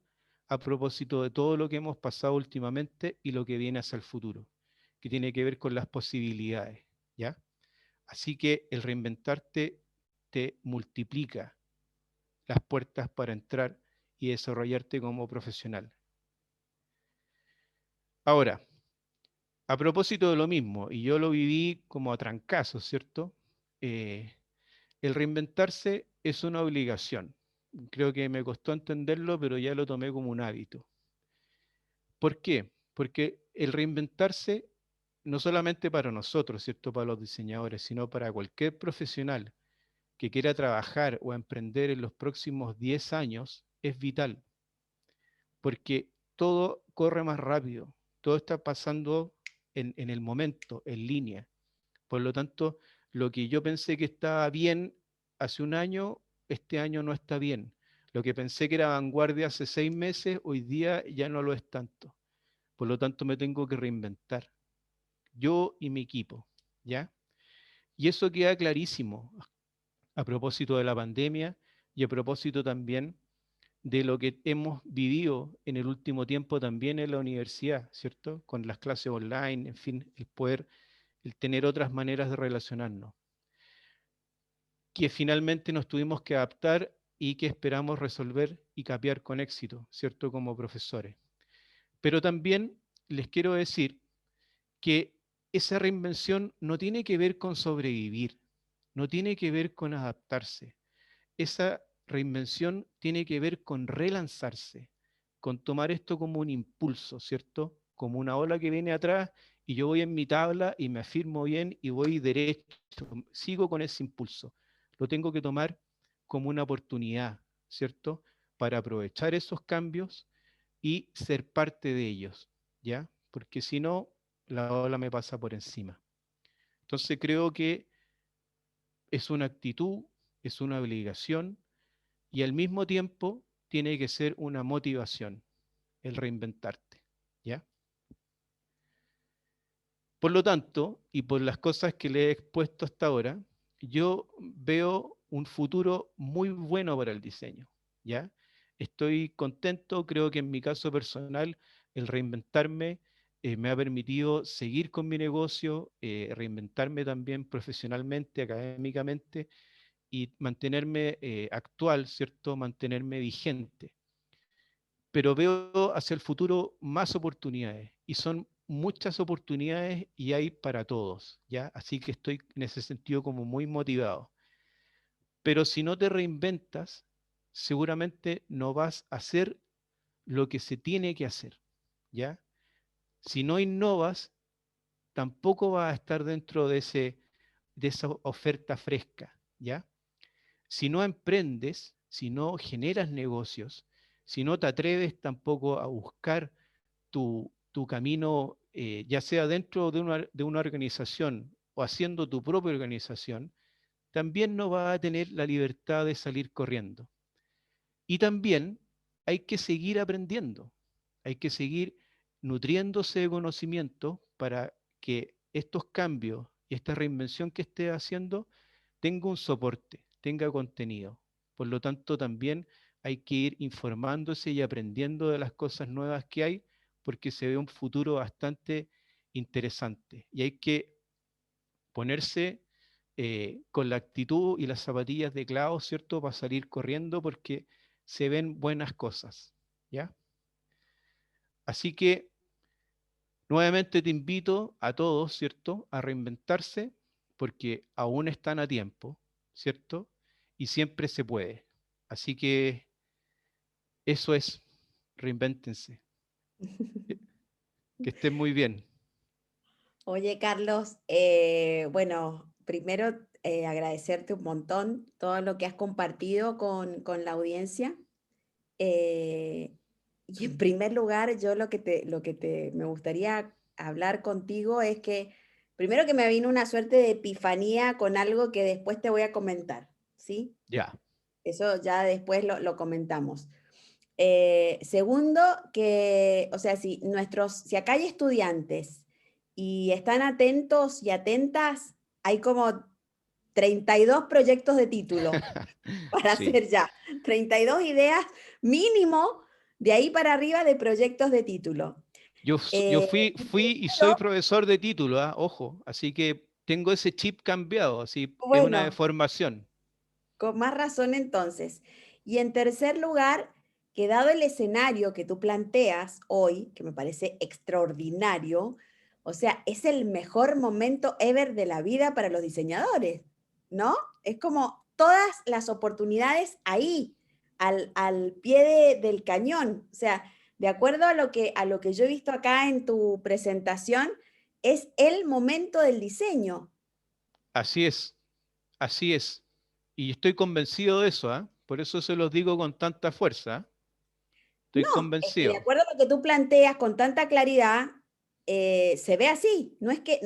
a propósito de todo lo que hemos pasado últimamente y lo que viene hacia el futuro, que tiene que ver con las posibilidades, ¿ya? Así que el reinventarte te multiplica las puertas para entrar y desarrollarte como profesional. Ahora, a propósito de lo mismo, y yo lo viví como a trancazos, ¿cierto? El reinventarse es una obligación. Creo que me costó entenderlo, pero ya lo tomé como un hábito. ¿Por qué? Porque el reinventarse, no solamente para nosotros, ¿cierto? Para los diseñadores, sino para cualquier profesional que quiera trabajar o emprender en los próximos 10 años, es vital. Porque todo corre más rápido, todo está pasando en el momento, en línea. Por lo tanto, lo que yo pensé que estaba bien hace un año, este año no está bien. Lo que pensé que era vanguardia hace 6 meses, hoy día ya no lo es tanto. Por lo tanto, me tengo que reinventar. Yo y mi equipo, ¿ya? Y eso queda clarísimo a propósito de la pandemia y a propósito también de lo que hemos vivido en el último tiempo también en la universidad, ¿cierto? Con las clases online, en fin, el tener otras maneras de relacionarnos, que finalmente nos tuvimos que adaptar y que esperamos resolver y capear con éxito, ¿cierto? Como profesores. Pero también les quiero decir que esa reinvención no tiene que ver con sobrevivir, no tiene que ver con adaptarse. Esa reinvención tiene que ver con relanzarse, con tomar esto como un impulso, ¿cierto? Como una ola que viene atrás y yo voy en mi tabla y me afirmo bien y voy derecho, sigo con ese impulso. Lo tengo que tomar como una oportunidad, ¿cierto? Para aprovechar esos cambios y ser parte de ellos, ¿ya? Porque si no, la ola me pasa por encima. Entonces creo que es una actitud, es una obligación y al mismo tiempo tiene que ser una motivación, el reinventarte, ¿ya? Por lo tanto, y por las cosas que le he expuesto hasta ahora, yo veo un futuro muy bueno para el diseño, ¿ya? Estoy contento, creo que en mi caso personal, el reinventarme me ha permitido seguir con mi negocio, reinventarme también profesionalmente, académicamente, y mantenerme actual, ¿cierto? Mantenerme vigente. Pero veo hacia el futuro más oportunidades y son muchas oportunidades y hay para todos, ¿ya? Así que estoy en ese sentido como muy motivado. Pero si no te reinventas, seguramente no vas a hacer lo que se tiene que hacer, ¿ya? Si no innovas, tampoco vas a estar dentro de esa oferta fresca, ¿ya? Si no emprendes, si no generas negocios, si no te atreves tampoco a buscar tu camino, ya sea dentro de una organización o haciendo tu propia organización, también no vas a tener la libertad de salir corriendo. Y también hay que seguir aprendiendo, hay que seguir nutriéndose de conocimiento para que estos cambios y esta reinvención que esté haciendo tenga un soporte, tenga contenido. Por lo tanto, también hay que ir informándose y aprendiendo de las cosas nuevas que hay, porque se ve un futuro bastante interesante. Y hay que ponerse con la actitud y las zapatillas de clavo, ¿cierto? Para salir corriendo, porque se ven buenas cosas, ¿ya? Así que nuevamente te invito a todos, ¿cierto?, a reinventarse porque aún están a tiempo, ¿cierto? Y siempre se puede. Así que eso es, reinvéntense. Que estén muy bien. Oye, Carlos, bueno, primero agradecerte un montón todo lo que has compartido con la audiencia. Eh, y en primer lugar, yo me gustaría hablar contigo es que, primero que me vino una suerte de epifanía con algo que después te voy a comentar, ¿sí? Ya. Eso ya después lo comentamos. Segundo, que, o sea, si acá hay estudiantes y están atentos y atentas, hay como 32 proyectos de título para Sí. hacer ya, 32 ideas mínimo de ahí para arriba de proyectos de título. Yo Y fui y soy tercero, profesor de título, ¿ah? Ojo, así que tengo ese chip cambiado, así es una bueno, deformación. con más razón entonces. Y en tercer lugar, que dado el escenario que tú planteas hoy, que me parece extraordinario, o sea, es el mejor momento ever de la vida para los diseñadores, ¿no? Es como todas las oportunidades ahí, al pie del cañón. O sea, de acuerdo a lo que yo he visto acá en tu presentación, es el momento del diseño. Así es, así es. Y estoy convencido de eso, ¿ah? Por eso se los digo con tanta fuerza, ¿ah? Estoy No, es que de convencido. acuerdo a lo que tú planteas con tanta claridad, se ve así. No es que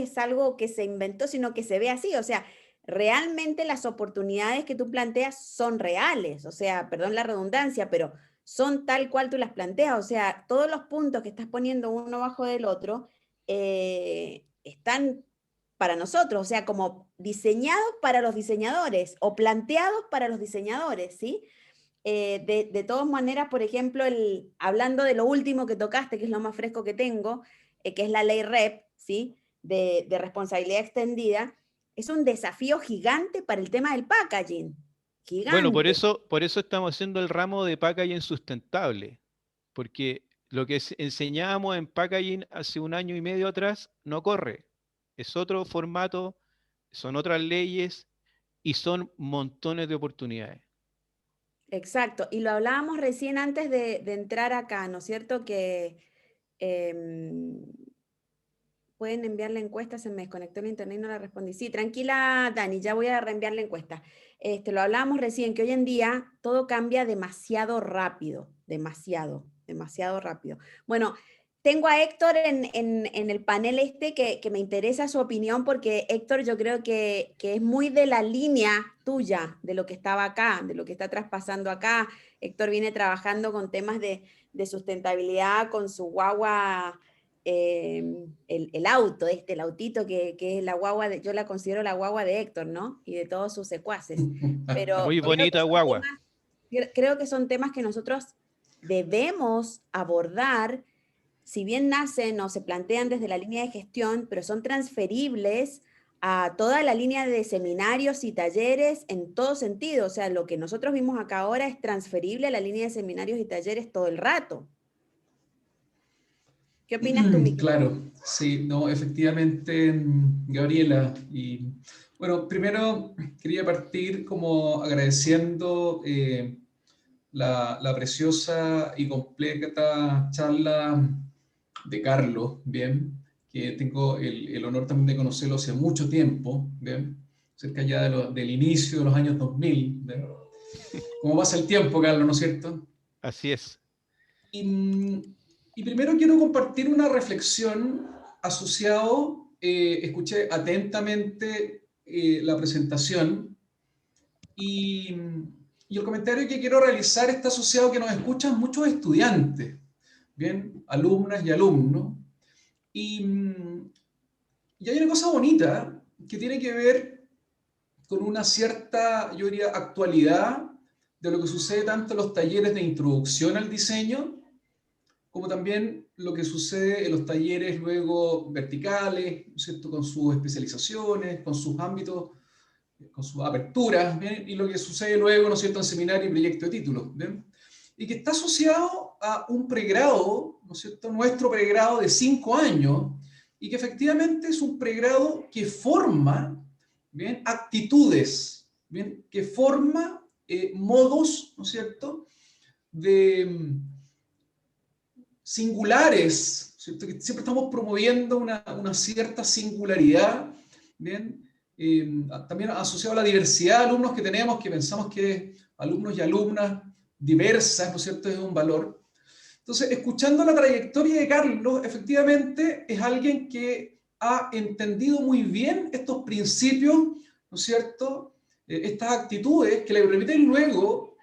es algo que se inventó, sino que se ve así. O sea, realmente las oportunidades que tú planteas son reales. O sea, perdón la redundancia, pero son tal cual tú las planteas. O sea, todos los puntos que estás poniendo uno bajo del otro están para nosotros, o sea, como diseñados para los diseñadores o planteados para los diseñadores, ¿sí? De todas maneras, por ejemplo, hablando de lo último que tocaste, que es lo más fresco que tengo, que es la ley REP, ¿sí? De responsabilidad extendida, es un desafío gigante para el tema del packaging. Bueno, Gigante. por eso estamos haciendo el ramo de packaging sustentable, porque lo que enseñábamos en packaging hace un año y medio atrás no corre. Es otro formato, son otras leyes y son montones de oportunidades. Exacto. Y lo hablábamos recién antes de entrar acá, ¿no es cierto? Que em, pueden enviar la encuesta, se me desconectó el internet y no la respondí. Sí, tranquila, Dani, ya voy a reenviar la encuesta. Lo hablábamos recién, que hoy en día todo cambia demasiado rápido, demasiado rápido. Bueno, tengo a Héctor en el panel que me interesa su opinión porque Héctor yo creo que es muy de la línea tuya, de lo que estaba acá, de lo que está traspasando acá. Héctor viene trabajando con temas de sustentabilidad con su guagua, el auto, el autito que es la guagua, yo la considero la guagua de Héctor, ¿no? Y de todos sus secuaces. Pero Muy bonita guagua. creo que son temas que nosotros debemos abordar, si bien nacen o se plantean desde la línea de gestión, pero son transferibles a toda la línea de seminarios y talleres en todo sentido. O sea, lo que nosotros vimos acá ahora es transferible a la línea de seminarios y talleres todo el rato. ¿Qué opinas tú, Miguel? Claro, sí, no, efectivamente, Gabriela. Y bueno, primero quería partir como agradeciendo la preciosa y completa charla de Carlos, ¿bien? Que tengo el honor también de conocerlo hace mucho tiempo, ¿bien? Cerca ya del inicio de los años 2000, ¿bien? ¿Cómo pasa el tiempo, Carlos, no es cierto? Así es. Y primero quiero compartir una reflexión asociado, escuché atentamente la presentación y el comentario que quiero realizar está asociado a que nos escuchan muchos estudiantes, bien, alumnas y alumnos, y hay una cosa bonita que tiene que ver con una cierta, yo diría, actualidad de lo que sucede tanto en los talleres de introducción al diseño, como también lo que sucede en los talleres luego verticales, ¿no es cierto?, con sus especializaciones, con sus ámbitos, con sus aperturas, ¿bien? Y lo que sucede luego, ¿no es cierto?, en seminario y proyecto de título, ¿bien? Y que está asociado a un pregrado, ¿no es cierto?, nuestro pregrado de 5 años, y que efectivamente es un pregrado que forma, ¿bien?, actitudes, ¿bien?, que forma modos, ¿no es cierto?, de singulares, ¿cierto?, que siempre estamos promoviendo una cierta singularidad, ¿bien? También asociado a la diversidad de alumnos que tenemos, que pensamos que alumnos y alumnas diversas, ¿no es cierto?, es un valor. Entonces, escuchando la trayectoria de Carlos, efectivamente es alguien que ha entendido muy bien estos principios, ¿no es cierto?, estas actitudes que le permiten luego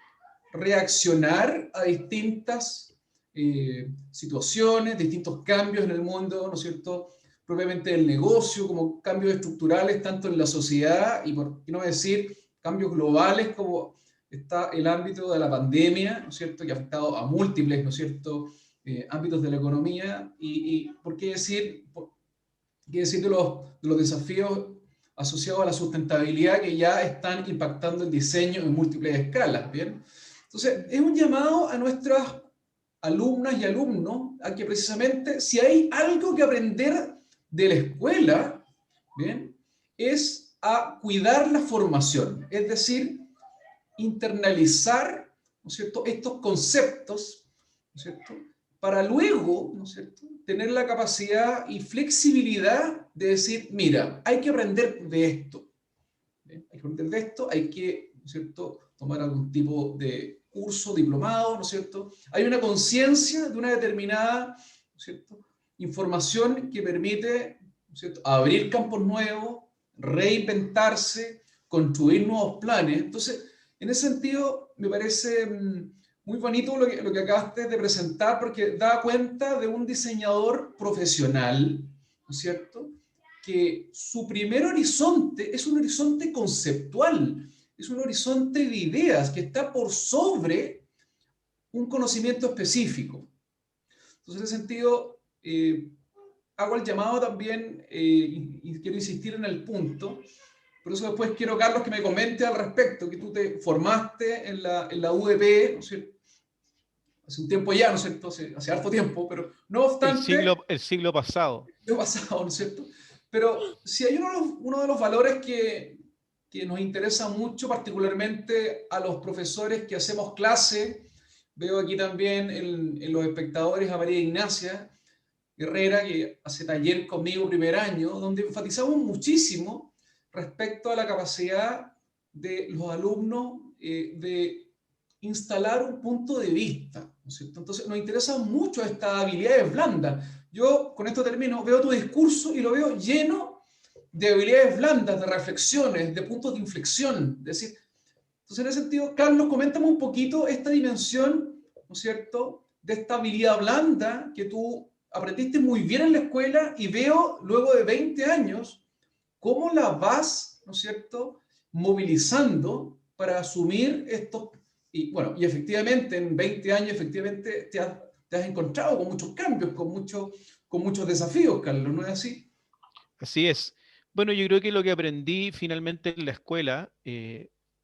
reaccionar a distintas situaciones, distintos cambios en el mundo, ¿no es cierto?, propiamente del negocio, como cambios estructurales, tanto en la sociedad y, por qué no decir, cambios globales, como está el ámbito de la pandemia, ¿no es cierto?, que ha afectado a múltiples, ¿no es cierto?, ámbitos de la economía, y por qué decir de los desafíos asociados a la sustentabilidad que ya están impactando el diseño en múltiples escalas, ¿bien? Entonces, es un llamado a nuestras alumnas y alumnos a que precisamente, si hay algo que aprender de la escuela, ¿bien?, es a cuidar la formación, es decir, internalizar, ¿no es cierto?, estos conceptos, ¿no es cierto?, para luego, ¿no es cierto?, tener la capacidad y flexibilidad de decir, mira, hay que aprender de esto, ¿bien?, hay que aprender de esto, hay que, ¿no es cierto?, tomar algún tipo de curso, diplomado, ¿no es cierto? Hay una conciencia de una determinada, ¿no es cierto?, información que permite, ¿no es cierto?, abrir campos nuevos, reinventarse, construir nuevos planes. Entonces, en ese sentido, me parece muy bonito lo que acabaste de presentar, porque da cuenta de un diseñador profesional, ¿no es cierto?, que su primer horizonte es un horizonte conceptual, es un horizonte de ideas que está por sobre un conocimiento específico. Entonces, en ese sentido, hago el llamado también, y quiero insistir en el punto, por eso después quiero, Carlos, que me comente al respecto, que tú te formaste en la UDP, ¿no es cierto?, hace un tiempo ya, ¿no es cierto?, hace harto tiempo, pero no obstante... El siglo pasado. El siglo pasado, ¿no es cierto? Pero si hay uno de los valores que nos interesa mucho, particularmente a los profesores que hacemos clase, veo aquí también en los espectadores a María Ignacia Herrera, que hace taller conmigo primer año, donde enfatizamos muchísimo respecto a la capacidad de los alumnos de instalar un punto de vista, ¿no es cierto? Entonces nos interesan mucho estas habilidades blandas. Yo con esto termino, veo tu discurso y lo veo lleno de habilidades blandas, de reflexiones, de puntos de inflexión. Es decir, entonces en ese sentido, Carlos, coméntame un poquito esta dimensión, ¿no es cierto?, de esta habilidad blanda que tú aprendiste muy bien en la escuela y veo luego de 20 años cómo la vas, ¿no es cierto?, movilizando para asumir estos. Y bueno, y efectivamente en 20 años efectivamente te has encontrado con muchos cambios, con muchos desafíos, Carlos, ¿no es así? Así es. Bueno, yo creo que lo que aprendí finalmente en la escuela,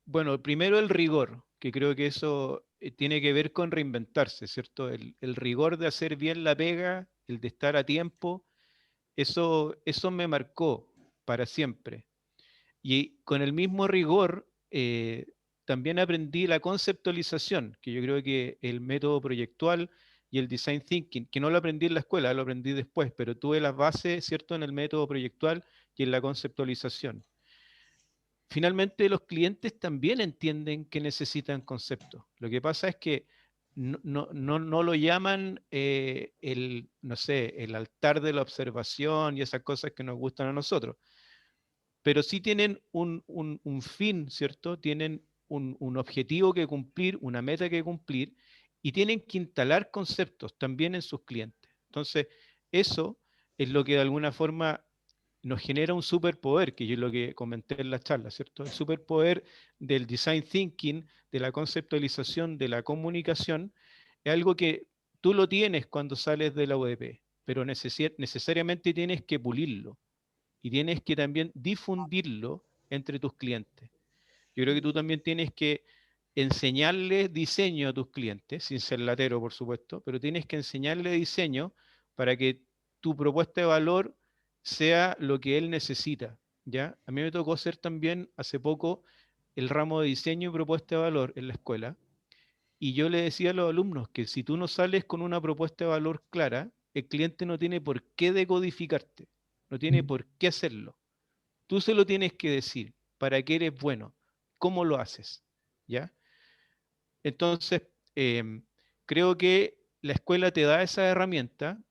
bueno, primero el rigor, que creo que eso tiene que ver con reinventarse, ¿cierto? El rigor de hacer bien la pega, el de estar a tiempo, eso me marcó para siempre. Y con el mismo rigor, también aprendí la conceptualización, que yo creo que el método proyectual y el design thinking, que no lo aprendí en la escuela, lo aprendí después, pero tuve las bases, ¿cierto?, en el método proyectual y en la conceptualización. Finalmente, los clientes también entienden que necesitan conceptos. Lo que pasa es que no lo llaman no sé, el altar de la observación y esas cosas que nos gustan a nosotros, pero sí tienen un fin, ¿cierto? Tienen un objetivo que cumplir, una meta que cumplir, y tienen que instalar conceptos también en sus clientes. Entonces, eso es lo que de alguna forma nos genera un superpoder, que yo es lo que comenté en la charla, ¿cierto? El superpoder del design thinking, de la conceptualización, de la comunicación, es algo que tú lo tienes cuando sales de la UDP, pero necesariamente tienes que pulirlo y tienes que también difundirlo entre tus clientes. Yo creo que tú también tienes que enseñarle diseño a tus clientes, sin ser latero, por supuesto, pero tienes que enseñarle diseño para que tu propuesta de valor sea lo que él necesita, ¿ya? A mí me tocó hacer también hace poco el ramo de diseño y propuesta de valor en la escuela, y yo le decía a los alumnos que si tú no sales con una propuesta de valor clara, el cliente no tiene por qué decodificarte, no tiene por qué hacerlo. Tú se lo tienes que decir, para qué eres bueno, cómo lo haces, ¿ya? Entonces, creo que la escuela te da esa herramienta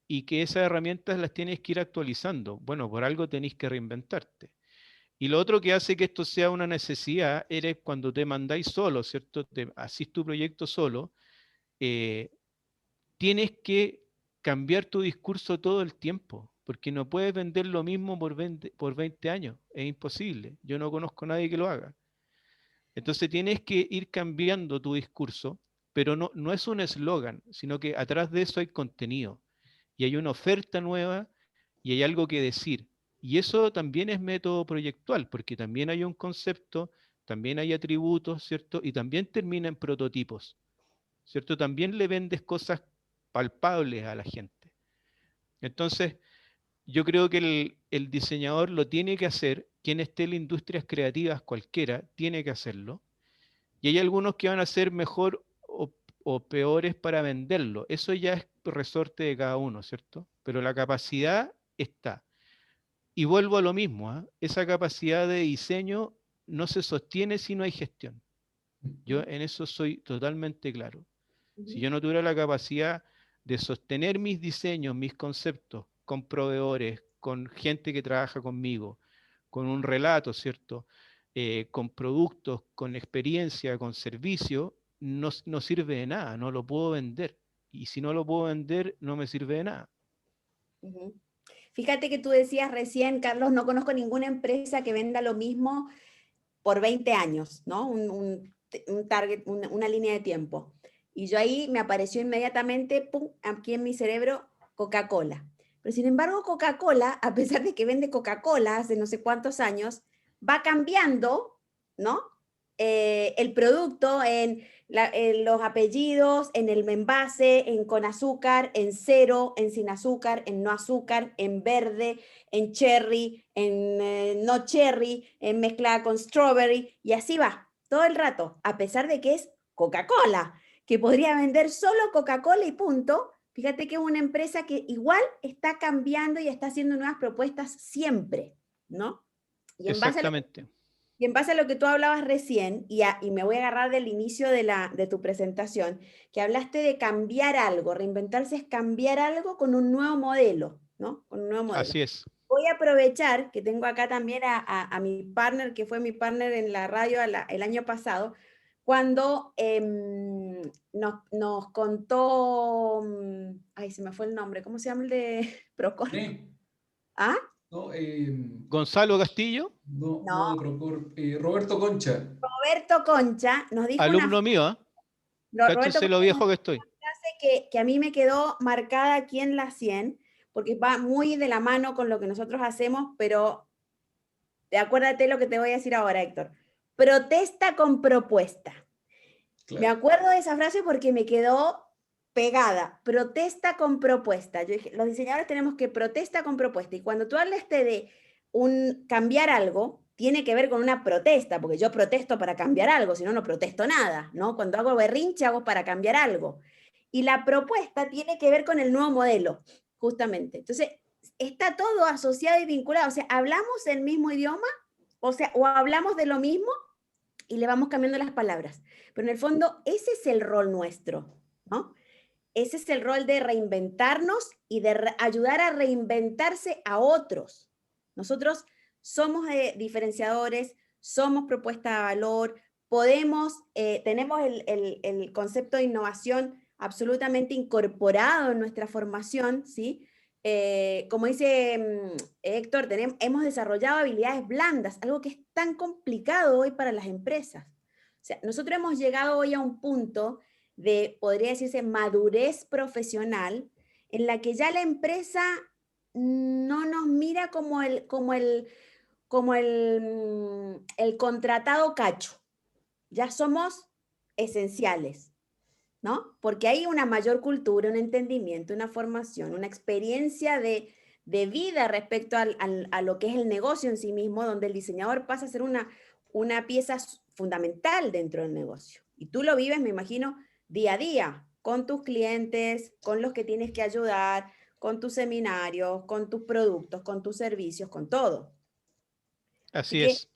y que esas herramientas las tienes que ir actualizando. Bueno, por algo tenés que reinventarte. Y lo otro que hace que esto sea una necesidad eres cuando te mandáis solo, ¿cierto? Te hacís tu proyecto solo, eh, tienes que cambiar tu discurso todo el tiempo, porque no puedes vender lo mismo por 20 años, es imposible. Yo no conozco a nadie que lo haga. Entonces tienes que ir cambiando tu discurso, pero no es un eslogan, sino que atrás de eso hay contenido y hay una oferta nueva y hay algo que decir. Y eso también es método proyectual, porque también hay un concepto, también hay atributos, ¿cierto? Y también termina en prototipos, ¿cierto? También le vendes cosas palpables a la gente. Entonces, yo creo que el diseñador lo tiene que hacer, quien esté en las industrias creativas cualquiera, tiene que hacerlo. Y hay algunos que van a ser mejor o peores para venderlo. Eso ya es resorte de cada uno, ¿cierto? Pero la capacidad está. Y vuelvo a lo mismo, ¿eh? Esa capacidad de diseño no se sostiene si no hay gestión. Yo en eso soy totalmente claro. Si yo no tuviera la capacidad de sostener mis diseños, mis conceptos, con proveedores, con gente que trabaja conmigo, con un relato, ¿cierto? Con productos, con experiencia, con servicio, no sirve de nada, no lo puedo vender. Y si no lo puedo vender, no me sirve de nada. Ujú. Fíjate que tú decías recién, Carlos, no conozco ninguna empresa que venda lo mismo por 20 años, ¿no? Un target, una línea de tiempo. Y yo ahí me apareció inmediatamente, pum, aquí en mi cerebro, Coca-Cola. Pero sin embargo, Coca-Cola, a pesar de que vende Coca-Cola hace no sé cuántos años, va cambiando, ¿no? El producto en los apellidos, en el envase, en con azúcar, en cero, en sin azúcar, en no azúcar, en verde, en cherry, en no cherry, en mezclada con strawberry, y así va, todo el rato, a pesar de que es Coca-Cola, que podría vender solo Coca-Cola y punto. Fíjate que es una empresa que igual está cambiando y está haciendo nuevas propuestas siempre, ¿no? Y en base a lo que Exactamente. Y en base a lo que tú hablabas recién, y me voy a agarrar del inicio de tu presentación, que hablaste de cambiar algo, reinventarse es cambiar algo con un nuevo modelo, ¿no? Con un nuevo modelo. Así es. Voy a aprovechar que tengo acá también a mi partner, que fue mi partner en la radio el año pasado, cuando nos contó, ay, se me fue el nombre, ¿cómo se llama el de Procor? ¿Ah? No, Gonzalo Castillo, no de Procor, Roberto Concha. Roberto Concha nos dijo una alumno mío, ¿eh? Roberto Cáchense lo Concha viejo que estoy. frase que a mí me quedó marcada aquí en la 100, porque va muy de la mano con lo que nosotros hacemos, pero acuérdate lo que te voy a decir ahora, Héctor. Protesta con propuesta. Claro. Me acuerdo de esa frase porque me quedó pegada. Protesta con propuesta. Yo dije, los diseñadores tenemos que protesta con propuesta. Y cuando tú hablaste de cambiar algo, tiene que ver con una protesta, porque yo protesto para cambiar algo, si no, no protesto nada, ¿no? Cuando hago berrinche, hago para cambiar algo. Y la propuesta tiene que ver con el nuevo modelo, justamente. Entonces, está todo asociado y vinculado. O sea, hablamos el mismo idioma, o hablamos de lo mismo y le vamos cambiando las palabras. Pero en el fondo, ese es el rol nuestro, ¿no? Ese es el rol de reinventarnos y de ayudar a reinventarse a otros. Nosotros somos diferenciadores, somos propuesta de valor, tenemos el concepto de innovación absolutamente incorporado en nuestra formación, ¿sí? Como dice Héctor, hemos desarrollado habilidades blandas, algo que es tan complicado hoy para las empresas. O sea, nosotros hemos llegado hoy a un punto de, podría decirse, madurez profesional, en la que ya la empresa no nos mira el contratado cacho. Ya somos esenciales, ¿no? Porque hay una mayor cultura, un entendimiento, una formación, una experiencia de vida respecto a lo que es el negocio en sí mismo, donde el diseñador pasa a ser una pieza fundamental dentro del negocio. Y tú lo vives, me imagino, día a día, con tus clientes, con los que tienes que ayudar, con tus seminarios, con tus productos, con tus servicios, con todo. Así Así que, es.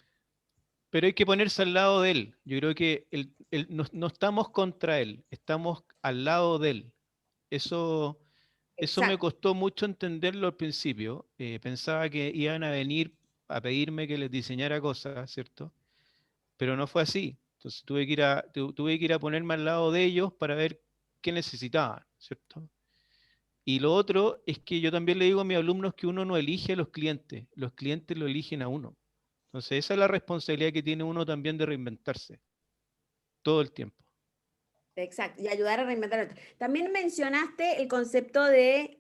Pero hay que ponerse al lado de él. Yo creo que no estamos contra él, estamos al lado de él. Eso me exacto. costó mucho entenderlo al principio. Pensaba que iban a venir a pedirme que les diseñara cosas, ¿cierto? Pero no fue así. Entonces tuve que ir a ponerme al lado de ellos para ver qué necesitaban, ¿cierto? Y lo otro es que yo también le digo a mis alumnos que uno no elige a los clientes lo eligen a uno. Entonces esa es la responsabilidad que tiene uno también de reinventarse todo el tiempo. Exacto, y ayudar a reinventar otro. También mencionaste el concepto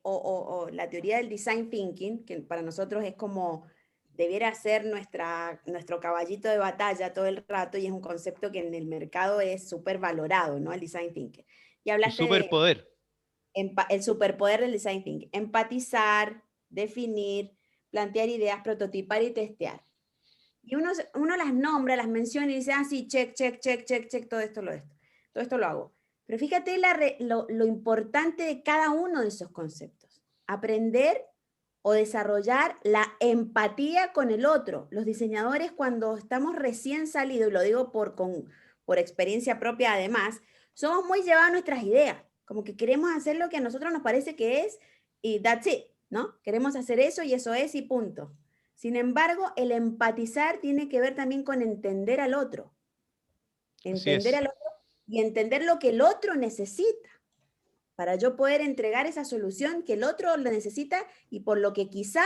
o la teoría del design thinking, que para nosotros es como debiera ser nuestro caballito de batalla todo el rato, y es un concepto que en el mercado es súper valorado, ¿no? El design thinking. Y Tu hablaste de superpoder. el superpoder del design thinking: empatizar, definir, plantear ideas, prototipar y testear. Y uno las nombra, las menciona y dice, ah, sí, check, check, check, check, check, todo esto lo hago. Pero fíjate lo importante de cada uno de esos conceptos. Aprender o desarrollar la empatía con el otro. Los diseñadores, cuando estamos recién salidos, y lo digo por experiencia propia además, somos muy llevados a nuestras ideas, como que queremos hacer lo que a nosotros nos parece que es y that's it, ¿no? Queremos hacer eso y eso es y punto. Sin embargo, el empatizar tiene que ver también con entender al otro. Así Entender es. al otro y entender lo que el otro necesita para yo poder entregar esa solución que el otro le necesita y por lo que quizás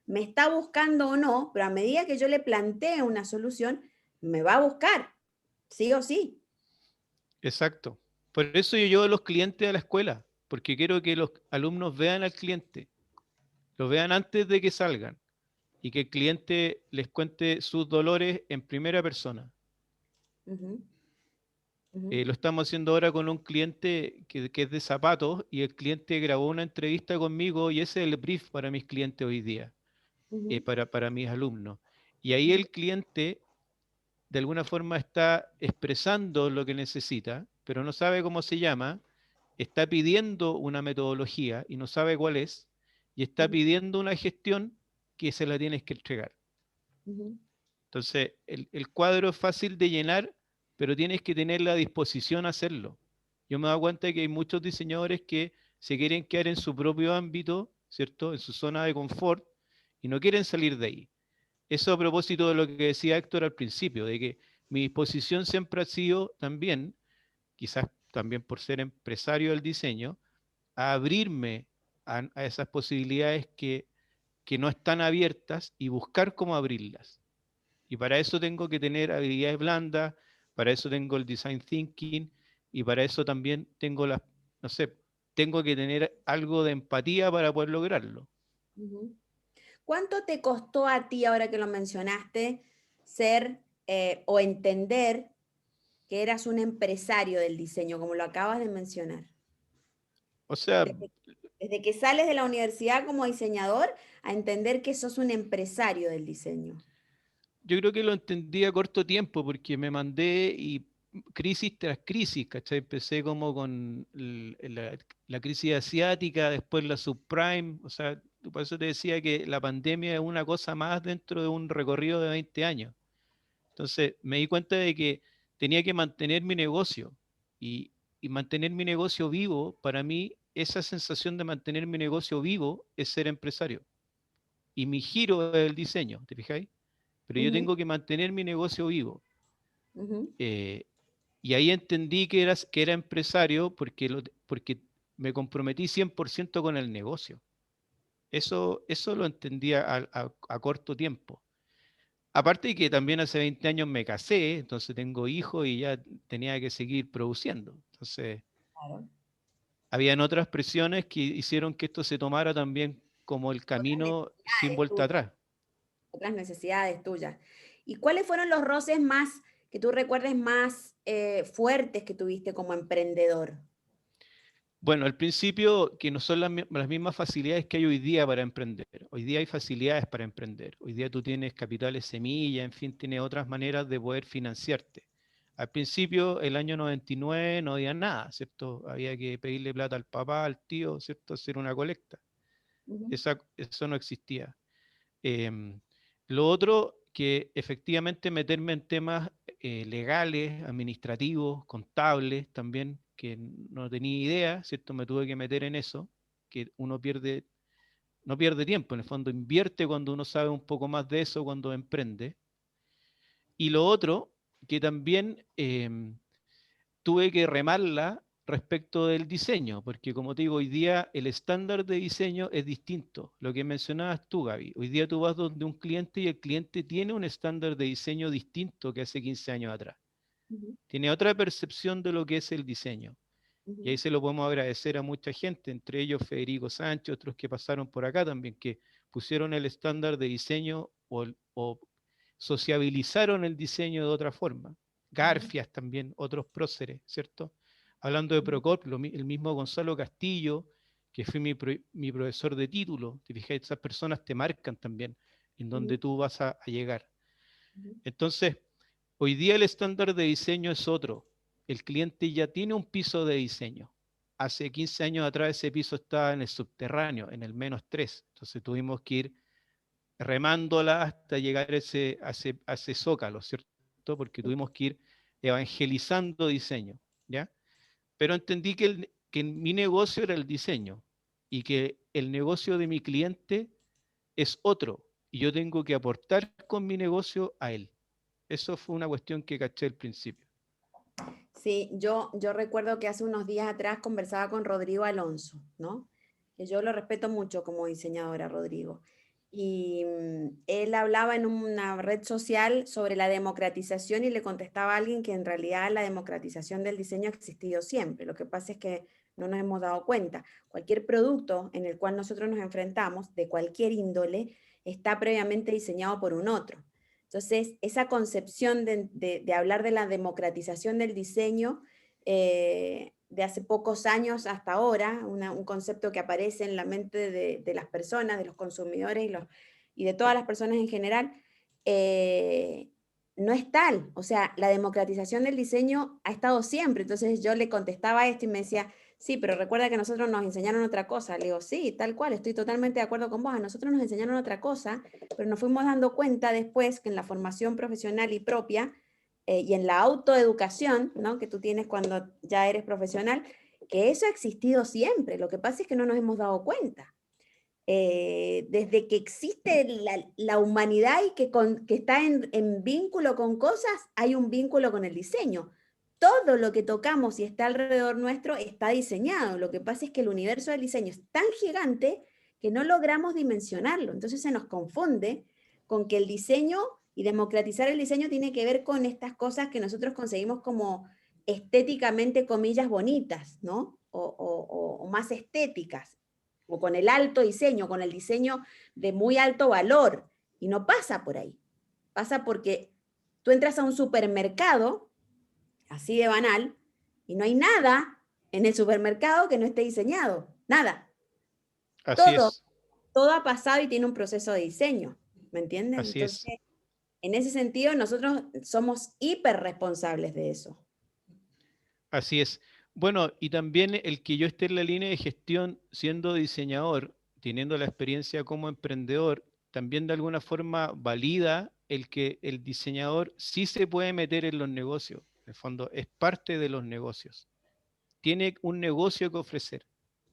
me está buscando o no, pero a medida que yo le plantee una solución, me va a buscar, sí o sí. Exacto. Por eso yo llevo a los clientes a la escuela, porque quiero que los alumnos vean al cliente, lo vean antes de que salgan y que el cliente les cuente sus dolores en primera persona. Uh-huh. Uh-huh. Lo estamos haciendo ahora con un cliente que es de zapatos y el cliente grabó una entrevista conmigo y ese es el brief para mis clientes hoy día, Uh-huh. para mis alumnos. Y ahí Uh-huh. el cliente de alguna forma está expresando lo que necesita, pero no sabe cómo se llama, está pidiendo una metodología y no sabe cuál es, y está Uh-huh. pidiendo una gestión que se la tienes que entregar. Uh-huh. Entonces, el cuadro es fácil de llenar, pero tienes que tener la disposición a hacerlo. Yo me he dado cuenta de que hay muchos diseñadores que se quieren quedar en su propio ámbito, ¿cierto? En su zona de confort y no quieren salir de ahí. Eso a propósito de lo que decía Héctor al principio, de que mi disposición siempre ha sido también, quizás también por ser empresario del diseño, a abrirme a esas posibilidades que no están abiertas y buscar cómo abrirlas. Y para eso tengo que tener habilidades blandas, para eso tengo el design thinking y para eso también tengo las, no sé, tengo que tener algo de empatía para poder lograrlo. Ujú. ¿Cuánto te costó a ti, ahora que lo mencionaste, ser o entender que eras un empresario del diseño, como lo acabas de mencionar? O sea, Desde que sales de la universidad como diseñador a entender que sos un empresario del diseño. yo creo que lo entendí a corto tiempo porque me mandé y crisis tras crisis, ¿cachai? Empecé como con la crisis asiática, después la subprime, o sea, por eso te decía que la pandemia es una cosa más dentro de un recorrido de 20 años. Entonces me di cuenta de que tenía que mantener mi negocio y mantener mi negocio vivo, para mí esa sensación de mantener mi negocio vivo es ser empresario. Y mi giro es el diseño, ¿te fijáis? Pero yo Ujú, tengo que mantener mi negocio vivo. ujú, Eh, y ahí entendí que era empresario porque me comprometí 100% con el negocio. Eso lo entendía a corto tiempo. Aparte de que también hace 20 años me casé, entonces tengo hijos y ya tenía que seguir produciendo. Entonces, claro. habían otras presiones que hicieron que esto se tomara también como el Otras camino sin necesidades vuelta tuyas, atrás. otras necesidades tuyas. ¿Y cuáles fueron los roces más que tú recuerdes más fuertes que tuviste como emprendedor? Bueno, al principio, que no son las mismas facilidades que hay hoy día para emprender. Hoy día hay facilidades para emprender. Hoy día tú tienes capitales semilla, en fin, tienes otras maneras de poder financiarte. Al principio, el año 99, no había nada, ¿cierto? Había que pedirle plata al papá, al tío, ¿cierto? Hacer una colecta. Ujú, Eso no existía. Em, lo otro, que efectivamente meterme en temas legales, administrativos, contables también, que no tenía idea, ¿cierto? Me tuve que meter en eso, que uno pierde, no pierde tiempo, en el fondo invierte cuando uno sabe un poco más de eso, cuando emprende. Y lo otro, que también tuve que remarla respecto del diseño, porque como te digo, hoy día el estándar de diseño es distinto. Lo que mencionabas tú, Gaby, hoy día tú vas donde un cliente y el cliente tiene un estándar de diseño distinto que hace 15 años atrás. ujú, Tiene otra percepción de lo que es el diseño. Y ahí ujú, se lo podemos agradecer a mucha gente, entre ellos Federico Sánchez, otros que pasaron por acá también, que pusieron el estándar de diseño o sociabilizaron el diseño de otra forma. ujú, Garfias también, otros próceres, ¿cierto? Hablando de Procop, el mismo Gonzalo Castillo, que fue mi profesor de título, te fijas, esas personas te marcan también en ujú, donde tú vas a llegar. ujú, Entonces, hoy día el estándar de diseño es otro. El cliente ya tiene un piso de diseño. Hace 15 años atrás ese piso estaba en el subterráneo, en el -3. Entonces tuvimos que ir remándola hasta llegar a ese zócalo, ¿cierto? Porque tuvimos que ir evangelizando diseño, ¿ya? Pero entendí que mi negocio era el diseño y que el negocio de mi cliente es otro y yo tengo que aportar con mi negocio a él. Eso fue una cuestión que caché al principio. sí, yo recuerdo que hace unos días atrás conversaba con Rodrigo Alonso, ¿no? Que yo lo respeto mucho como diseñadora, Rodrigo. Y él hablaba en una red social sobre la democratización y le contestaba a alguien que en realidad la democratización del diseño ha existido siempre. Lo que pasa es que no nos hemos dado cuenta. Cualquier producto en el cual nosotros nos enfrentamos, de cualquier índole, está previamente diseñado por un otro. Entonces, esa concepción de hablar de la democratización del diseño de hace pocos años hasta ahora, un concepto que aparece en la mente de las personas, de los consumidores y de todas las personas en general, eh, no es tal. O sea, la democratización del diseño ha estado siempre. Entonces yo le contestaba esto y me decía, Sí, pero recuerda que a nosotros nos enseñaron otra cosa. Le digo, sí, tal cual, estoy totalmente de acuerdo con vos. A nosotros nos enseñaron otra cosa, pero nos fuimos dando cuenta después que en la formación profesional y propia y en la autoeducación, ¿no?, que tú tienes cuando ya eres profesional, que eso ha existido siempre. Lo que pasa es que no nos hemos dado cuenta. Desde que existe la humanidad y que está en vínculo con cosas, hay un vínculo con el diseño. Todo lo que tocamos y está alrededor nuestro está diseñado. Lo que pasa es que el universo del diseño es tan gigante que no logramos dimensionarlo. Entonces se nos confunde con que el diseño y democratizar el diseño tiene que ver con estas cosas que nosotros conseguimos como estéticamente, comillas, bonitas, ¿no? O más estéticas, o con el alto diseño, con el diseño de muy alto valor. Y no pasa por ahí. Pasa porque tú entras a un supermercado, así de banal, y no hay nada en el supermercado que no esté diseñado. Nada. Así es, Todo ha pasado y tiene un proceso de diseño. ¿Me entiendes? así es. Entonces, en ese sentido, nosotros somos hiper responsables de eso. Así es. Bueno, y también el que yo esté en la línea de gestión siendo diseñador, teniendo la experiencia como emprendedor, también de alguna forma valida el que el diseñador sí se puede meter en los negocios. En el fondo, es parte de los negocios. Tiene un negocio que ofrecer,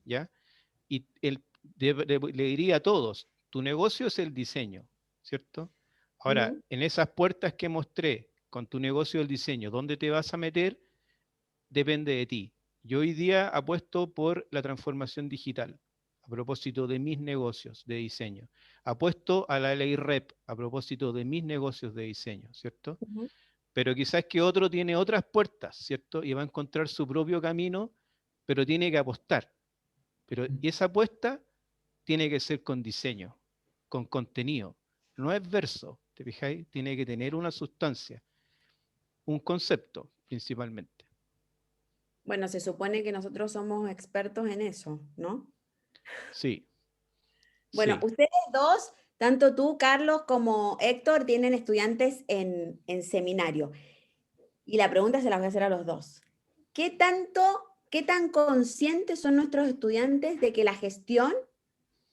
¿ya? Y le diría a todos, tu negocio es el diseño, ¿cierto? Ahora, en esas puertas que mostré con tu negocio del diseño, ¿dónde te vas a meter? Depende de ti. Yo hoy día apuesto por la transformación digital, a propósito de mis negocios de diseño. Apuesto a la ley REP, a propósito de mis negocios de diseño, ¿cierto? Pero quizás que otro tiene otras puertas, ¿cierto? Y va a encontrar su propio camino, pero tiene que apostar. Pero esa apuesta tiene que ser con diseño, con contenido. No es verso, ¿te fijáis? Tiene que tener una sustancia, un concepto principalmente. Bueno, se supone que nosotros somos expertos en eso, ¿no? Sí. Bueno, Sí. ustedes dos, tanto tú, Carlos, como Héctor, tienen estudiantes en seminario. Y la pregunta se la voy a hacer a los dos. ¿Qué tan conscientes son nuestros estudiantes de que la gestión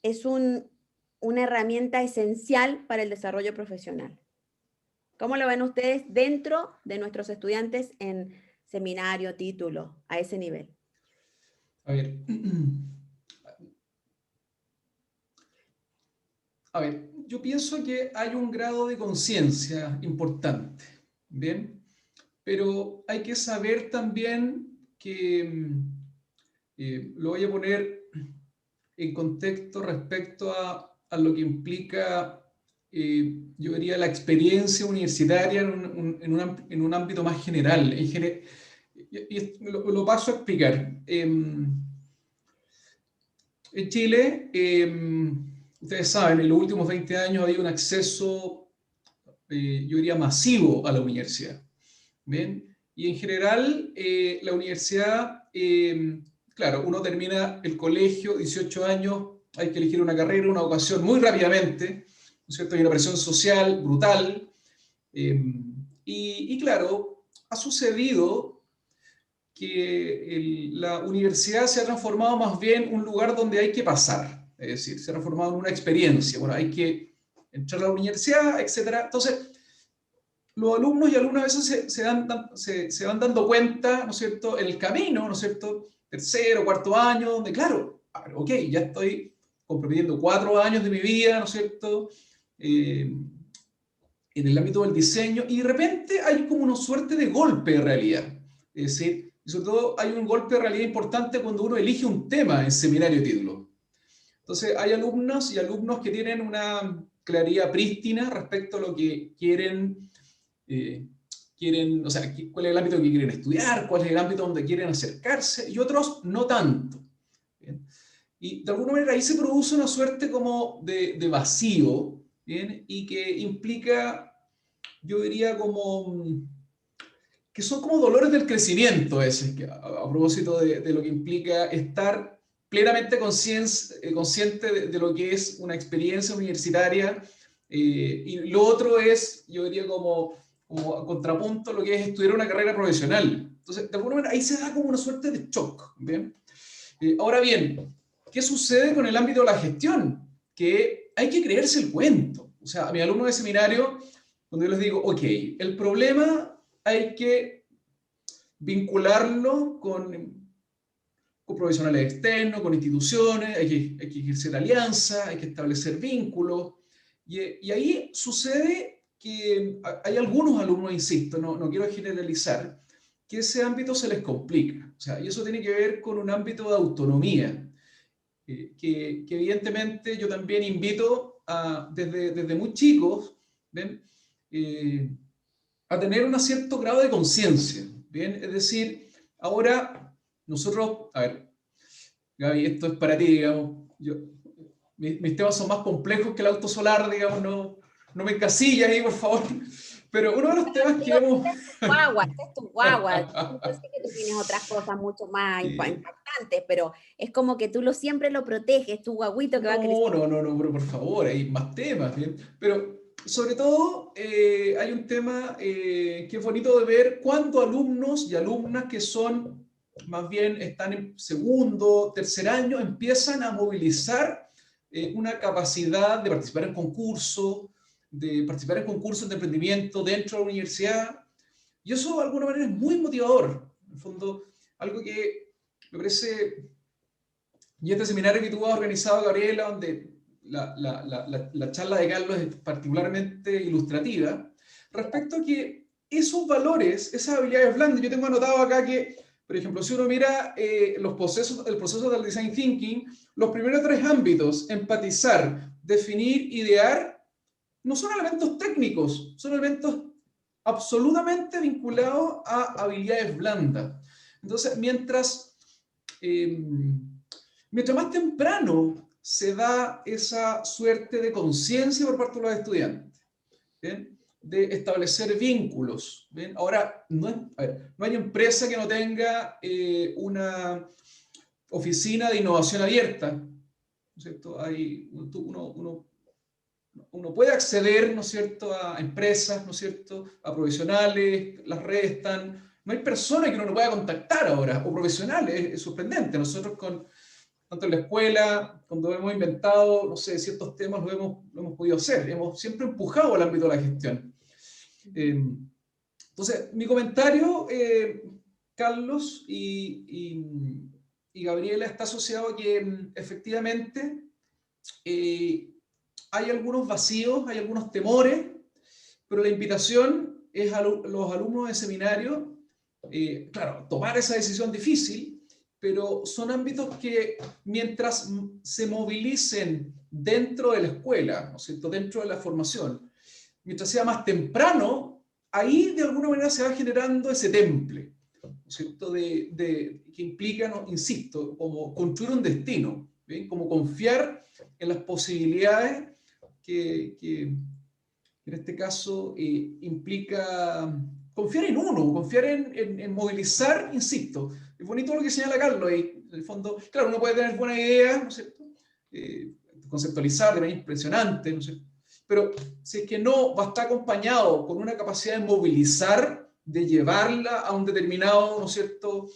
es una herramienta esencial para el desarrollo profesional? ¿Cómo lo ven ustedes dentro de nuestros estudiantes en seminario, título, a ese nivel? A ver, yo pienso que hay un grado de conciencia importante, ¿bien? Pero hay que saber también que, lo voy a poner en contexto respecto a lo que implica, yo diría, la experiencia universitaria en un ámbito más general. Y lo paso a explicar. En Chile, ustedes saben, en los últimos 20 años ha habido un acceso, yo diría, masivo a la universidad. ¿Bien? Y en general, la universidad, claro, uno termina el colegio, 18 años, hay que elegir una carrera, una vocación muy rápidamente, ¿no es cierto? Hay una presión social brutal. Y claro, ha sucedido que la universidad se ha transformado más bien en un lugar donde hay que pasar, es decir, se ha transformado en una experiencia. Bueno, hay que entrar a la universidad, etc. Entonces, los alumnos y alumnas a veces se van dando cuenta, ¿no es cierto?, en el camino, ¿no es cierto?, tercero, cuarto año, donde, claro, ok, ya estoy comprometiendo 4 años de mi vida, ¿no es cierto?, en el ámbito del diseño, y de repente hay como una suerte de golpe de realidad. Es decir, y sobre todo hay un golpe de realidad importante cuando uno elige un tema en seminario de título. Entonces, hay alumnos y alumnos que tienen una claridad prístina respecto a lo que quieren, o sea, cuál es el ámbito que quieren estudiar, cuál es el ámbito donde quieren acercarse, y otros no tanto. ¿Bien? Y de alguna manera ahí se produce una suerte como de vacío, ¿bien? Y que implica, yo diría, como que son como dolores del crecimiento ese, a propósito de lo que implica estar plenamente consciente de lo que es una experiencia universitaria, y lo otro es, yo diría, como a contrapunto lo que es estudiar una carrera profesional. Entonces, de alguna manera, ahí se da como una suerte de shock, ¿bien? Ahora bien, ¿qué sucede con el ámbito de la gestión? Que hay que creerse el cuento. O sea, a mis alumnos de seminario, cuando yo les digo, ok, el problema hay que vincularlo con profesionales externos, con instituciones, hay que ejercer alianzas, hay que establecer vínculos. Y ahí sucede que hay algunos alumnos, insisto, no quiero generalizar, que ese ámbito se les complica. O sea, y eso tiene que ver con un ámbito de autonomía, que evidentemente yo también invito desde muy chicos, ¿ven? A tener un cierto grado de conciencia, ¿bien? Es decir, ahora nosotros, a ver, Gaby, esto es para ti, digamos, mis temas son más complejos que el auto solar, digamos, no me encasillas ahí, por favor, pero uno de los temas que hemos... Esta es tu guagua. Yo sé que tú tienes otras cosas mucho más impactantes, pero es como que tú siempre lo proteges, tu guaguito que va a crecer. No, pero por favor, hay más temas, ¿bien? Pero sobre todo hay un tema que es bonito de ver cuando alumnos y alumnas que son, más bien están en segundo, tercer año, empiezan a movilizar una capacidad de participar en concursos, de emprendimiento dentro de la universidad. Y eso de alguna manera es muy motivador. En el fondo, algo que me parece... Y este seminario que tú has organizado, Gabriela, donde la charla de Carlos es particularmente ilustrativa, respecto a que esos valores, esas habilidades blandas, yo tengo anotado acá que, por ejemplo, si uno mira el proceso del design thinking, los primeros 3 ámbitos, empatizar, definir, idear, no son elementos técnicos, son elementos absolutamente vinculados a habilidades blandas. Entonces, mientras más temprano se da esa suerte de conciencia por parte de los estudiantes, ¿bien? De establecer vínculos. ¿Bien? Ahora, no hay empresa que no tenga una oficina de innovación abierta, ¿no es cierto? Uno puede acceder, ¿no es cierto?, a empresas, ¿no es cierto?, a profesionales, las redes están... No hay persona que uno no pueda contactar ahora, o profesionales, es sorprendente. Nosotros tanto en la escuela, cuando hemos inventado, no sé, ciertos temas, lo hemos podido hacer. Hemos siempre empujado al ámbito de la gestión. Entonces, mi comentario, Carlos y Gabriela, está asociado a que efectivamente hay algunos vacíos, hay algunos temores, pero la invitación es a los alumnos de seminario, claro, tomar esa decisión difícil, pero son ámbitos que mientras se movilicen dentro de la escuela, ¿no es cierto?, dentro de la formación, mientras sea más temprano, ahí de alguna manera se va generando ese temple, ¿no es cierto?, que implica, ¿no?, insisto, como construir un destino, ¿bien?, como confiar en las posibilidades que en este caso implica confiar en uno, confiar en movilizar, insisto. Es bonito lo que señala Carlos ahí. En el fondo, claro, uno puede tener buenas ideas, ¿no es cierto? Conceptualizar de manera impresionante, ¿no es cierto? Pero si es que no va a estar acompañado con una capacidad de movilizar, de llevarla a un determinado, ¿no es cierto?,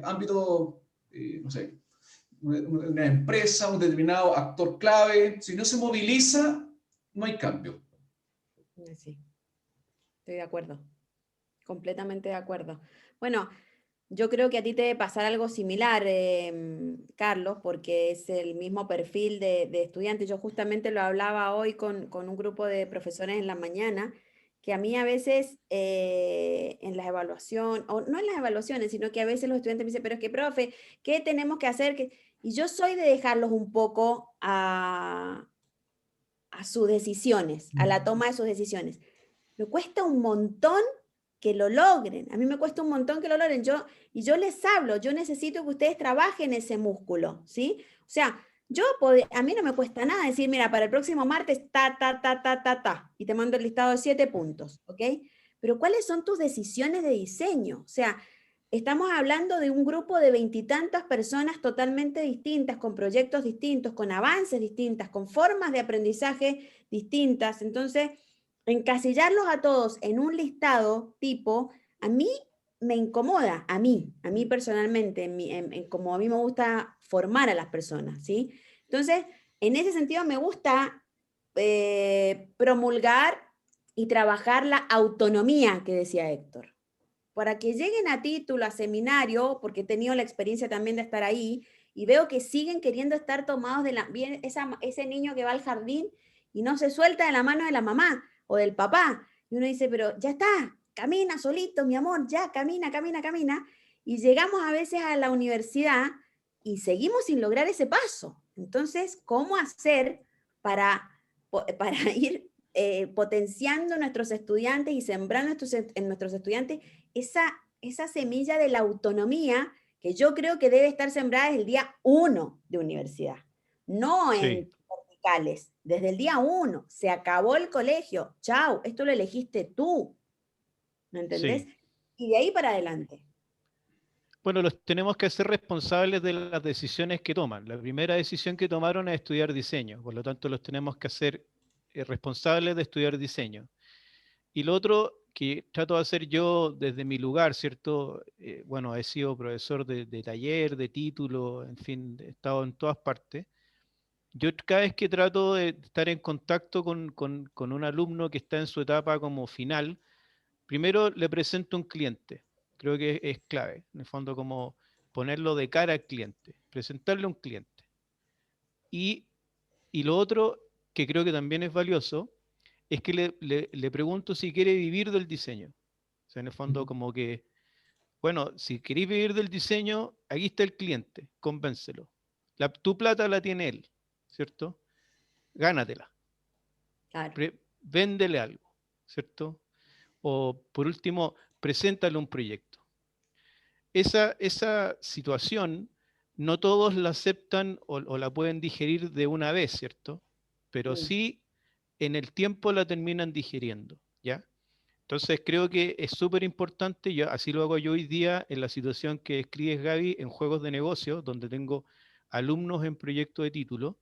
ámbito, no sé, una empresa, un determinado actor clave, si no se moviliza, no hay cambio. Sí, estoy de acuerdo, completamente de acuerdo. Bueno, yo creo que a ti te debe pasar algo similar, Carlos, porque es el mismo perfil de estudiantes. Yo justamente lo hablaba hoy con un grupo de profesores en la mañana, que a mí a veces en las evaluaciones, o no en las evaluaciones, sino que a veces los estudiantes me dicen, pero es que, profe, ¿qué tenemos que hacer? Y yo soy de dejarlos un poco a sus decisiones, a la toma de sus decisiones. Me cuesta un montón que lo logren. A mí me cuesta un montón que lo logren. Y yo les hablo, yo necesito que ustedes trabajen ese músculo, ¿sí? O sea, a mí no me cuesta nada decir, mira, para el próximo martes, y te mando el listado de 7 puntos, ¿ok? Pero ¿cuáles son tus decisiones de diseño? O sea, estamos hablando de un grupo de 20 y tantas personas totalmente distintas, con proyectos distintos, con avances distintas, con formas de aprendizaje distintas. Entonces, encasillarlos a todos en un listado tipo, a mí me incomoda a mí personalmente, como a mí me gusta formar a las personas, ¿sí? Entonces, en ese sentido me gusta promulgar y trabajar la autonomía que decía Héctor. Para que lleguen a título, a seminario, porque he tenido la experiencia también de estar ahí, y veo que siguen queriendo estar tomados de ese niño que va al jardín y no se suelta de la mano de la mamá o del papá. Y uno dice, pero ya está, camina solito, mi amor, ya, camina, camina, camina. Y llegamos a veces a la universidad y seguimos sin lograr ese paso. Entonces, ¿cómo hacer para ir potenciando a nuestros estudiantes y sembrando en nuestros estudiantes esa semilla de la autonomía que yo creo que debe estar sembrada desde el día 1 de universidad, no Sí, en verticales, desde el día 1, se acabó el colegio, chao, esto lo elegiste tú, ¿no entendés? sí. Y de ahí para adelante. Bueno, los tenemos que hacer responsables de las decisiones que toman. La primera decisión que tomaron es estudiar diseño, por lo tanto los tenemos que hacer responsables de estudiar diseño. Y lo otro que trato de hacer yo desde mi lugar, ¿cierto? Bueno, he sido profesor de taller, de título, en fin, he estado en todas partes. Yo cada vez que trato de estar en contacto con un alumno que está en su etapa como final, primero le presento un cliente. Creo que es clave, en el fondo como ponerlo de cara al cliente, presentarle un cliente. Y, y lo otro que creo que también es valioso es que le pregunto si quiere vivir del diseño. O sea, en el fondo como que, bueno, si queréis vivir del diseño, aquí está el cliente, convéncelo. Tu plata la tiene él, ¿cierto? Gánatela, Claro. véndele algo, ¿cierto? O por último, preséntale un proyecto. Esa situación no todos la aceptan o la pueden digerir de una vez, ¿cierto? Pero Mm. sí en el tiempo la terminan digiriendo, ¿ya? Entonces creo que es súper importante, yo, así lo hago yo hoy día en la situación que escribes Gaby en juegos de negocio, donde tengo alumnos en proyecto de título,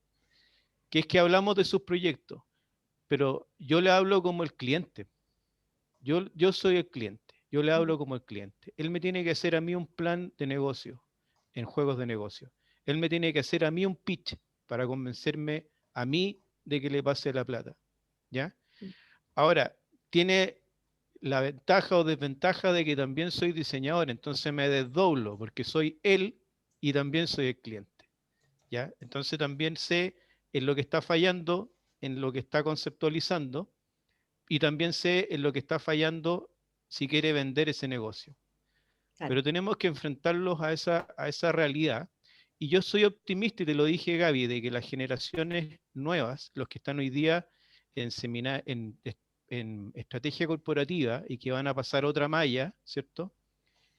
que es que hablamos de sus proyectos, pero yo le hablo como el cliente. Yo soy el cliente, yo le hablo como el cliente. Él me tiene que hacer a mí un plan de negocio en juegos de negocio. Él me tiene que hacer a mí un pitch para convencerme a mí de que le pase la plata. ¿Ya? Ahora, tiene la ventaja o desventaja de que también soy diseñador, entonces me desdoblo porque soy él y también soy el cliente. ¿Ya? Entonces también sé en lo que está fallando, en lo que está conceptualizando y también sé en lo que está fallando si quiere vender ese negocio. Claro. Pero tenemos que enfrentarlos a esa realidad. Y yo soy optimista, y te lo dije Gaby, de que las generaciones nuevas, los que están hoy día en estrategia corporativa y que van a pasar otra malla, ¿cierto?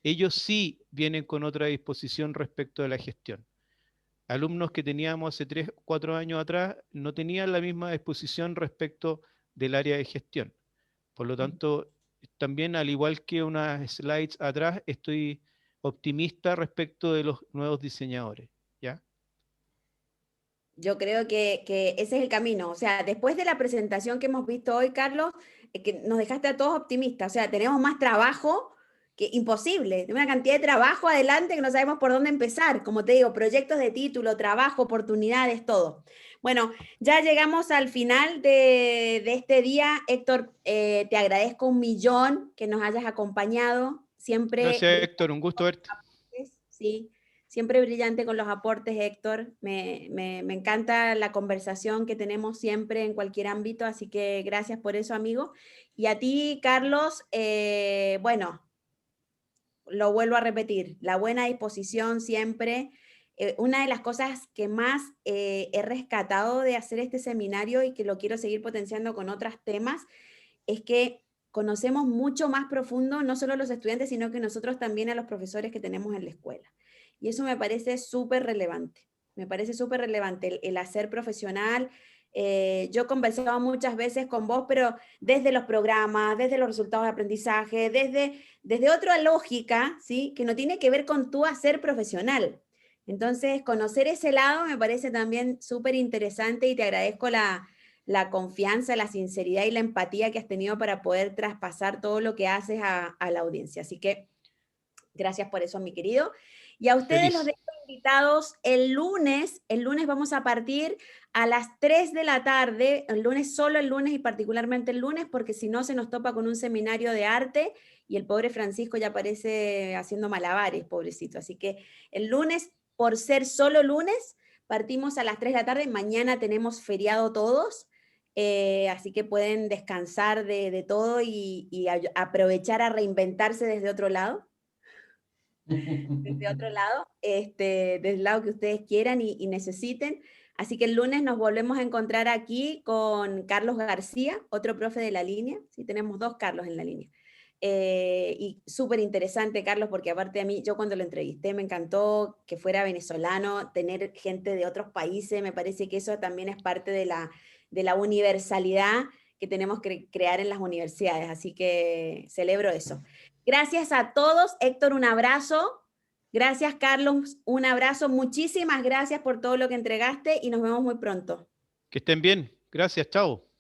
Ellos sí vienen con otra disposición respecto de la gestión. Alumnos que teníamos hace 3 o 4 años atrás no tenían la misma disposición respecto del área de gestión. Por lo tanto, también al igual que unas slides atrás, estoy optimista respecto de los nuevos diseñadores, ¿ya? Yo creo que ese es el camino. O sea, después de la presentación que hemos visto hoy, Carlos, que nos dejaste a todos optimistas. O sea, tenemos más trabajo que imposible. Una cantidad de trabajo adelante que no sabemos por dónde empezar. Como te digo, proyectos de título, trabajo, oportunidades, todo. Bueno, ya llegamos al final de este día. Héctor, te agradezco 1.000.000 que nos hayas acompañado. Siempre Gracias, brillante, Héctor, un gusto verte. sí. Siempre brillante con los aportes, Héctor. Me encanta la conversación que tenemos siempre en cualquier ámbito, así que gracias por eso, amigo. Y a ti, Carlos, bueno, lo vuelvo a repetir, la buena disposición siempre. Una de las cosas que más he rescatado de hacer este seminario y que lo quiero seguir potenciando con otros temas es que conocemos mucho más profundo, no solo los estudiantes, sino que nosotros también a los profesores que tenemos en la escuela. Y eso me parece súper relevante. Me parece súper relevante el hacer profesional. Yo he conversado muchas veces con vos, pero desde los programas, desde los resultados de aprendizaje, desde otra lógica, ¿sí? Que no tiene que ver con tu hacer profesional. Entonces, conocer ese lado me parece también súper interesante y te agradezco la confianza, la sinceridad y la empatía que has tenido para poder traspasar todo lo que haces a la audiencia. Así que Gracias por eso, mi querido. Y a ustedes los dejo invitados el lunes. El lunes vamos a partir a las 3 de la tarde, el lunes, solo el lunes y particularmente el lunes, porque si no se nos topa con un seminario de arte y el pobre Francisco ya aparece haciendo malabares, pobrecito. Así que el lunes, por ser solo lunes, partimos a las 3 de la tarde. Mañana tenemos feriado todos, así que pueden descansar de todo y aprovechar a reinventarse desde otro lado. Desde otro lado, desde el lado que ustedes quieran y necesiten. Así que el lunes nos volvemos a encontrar aquí con Carlos García, otro profe de la línea. Sí, tenemos 2 Carlos en la línea. Y súper interesante, Carlos, porque aparte a mí, yo cuando lo entrevisté me encantó que fuera venezolano, tener gente de otros países, me parece que eso también es parte de la universalidad que tenemos que crear en las universidades, así que celebro eso. Gracias a todos. Héctor, un abrazo. Gracias, Carlos, un abrazo. Muchísimas gracias por todo lo que entregaste y nos vemos muy pronto. Que estén bien. Gracias, chao.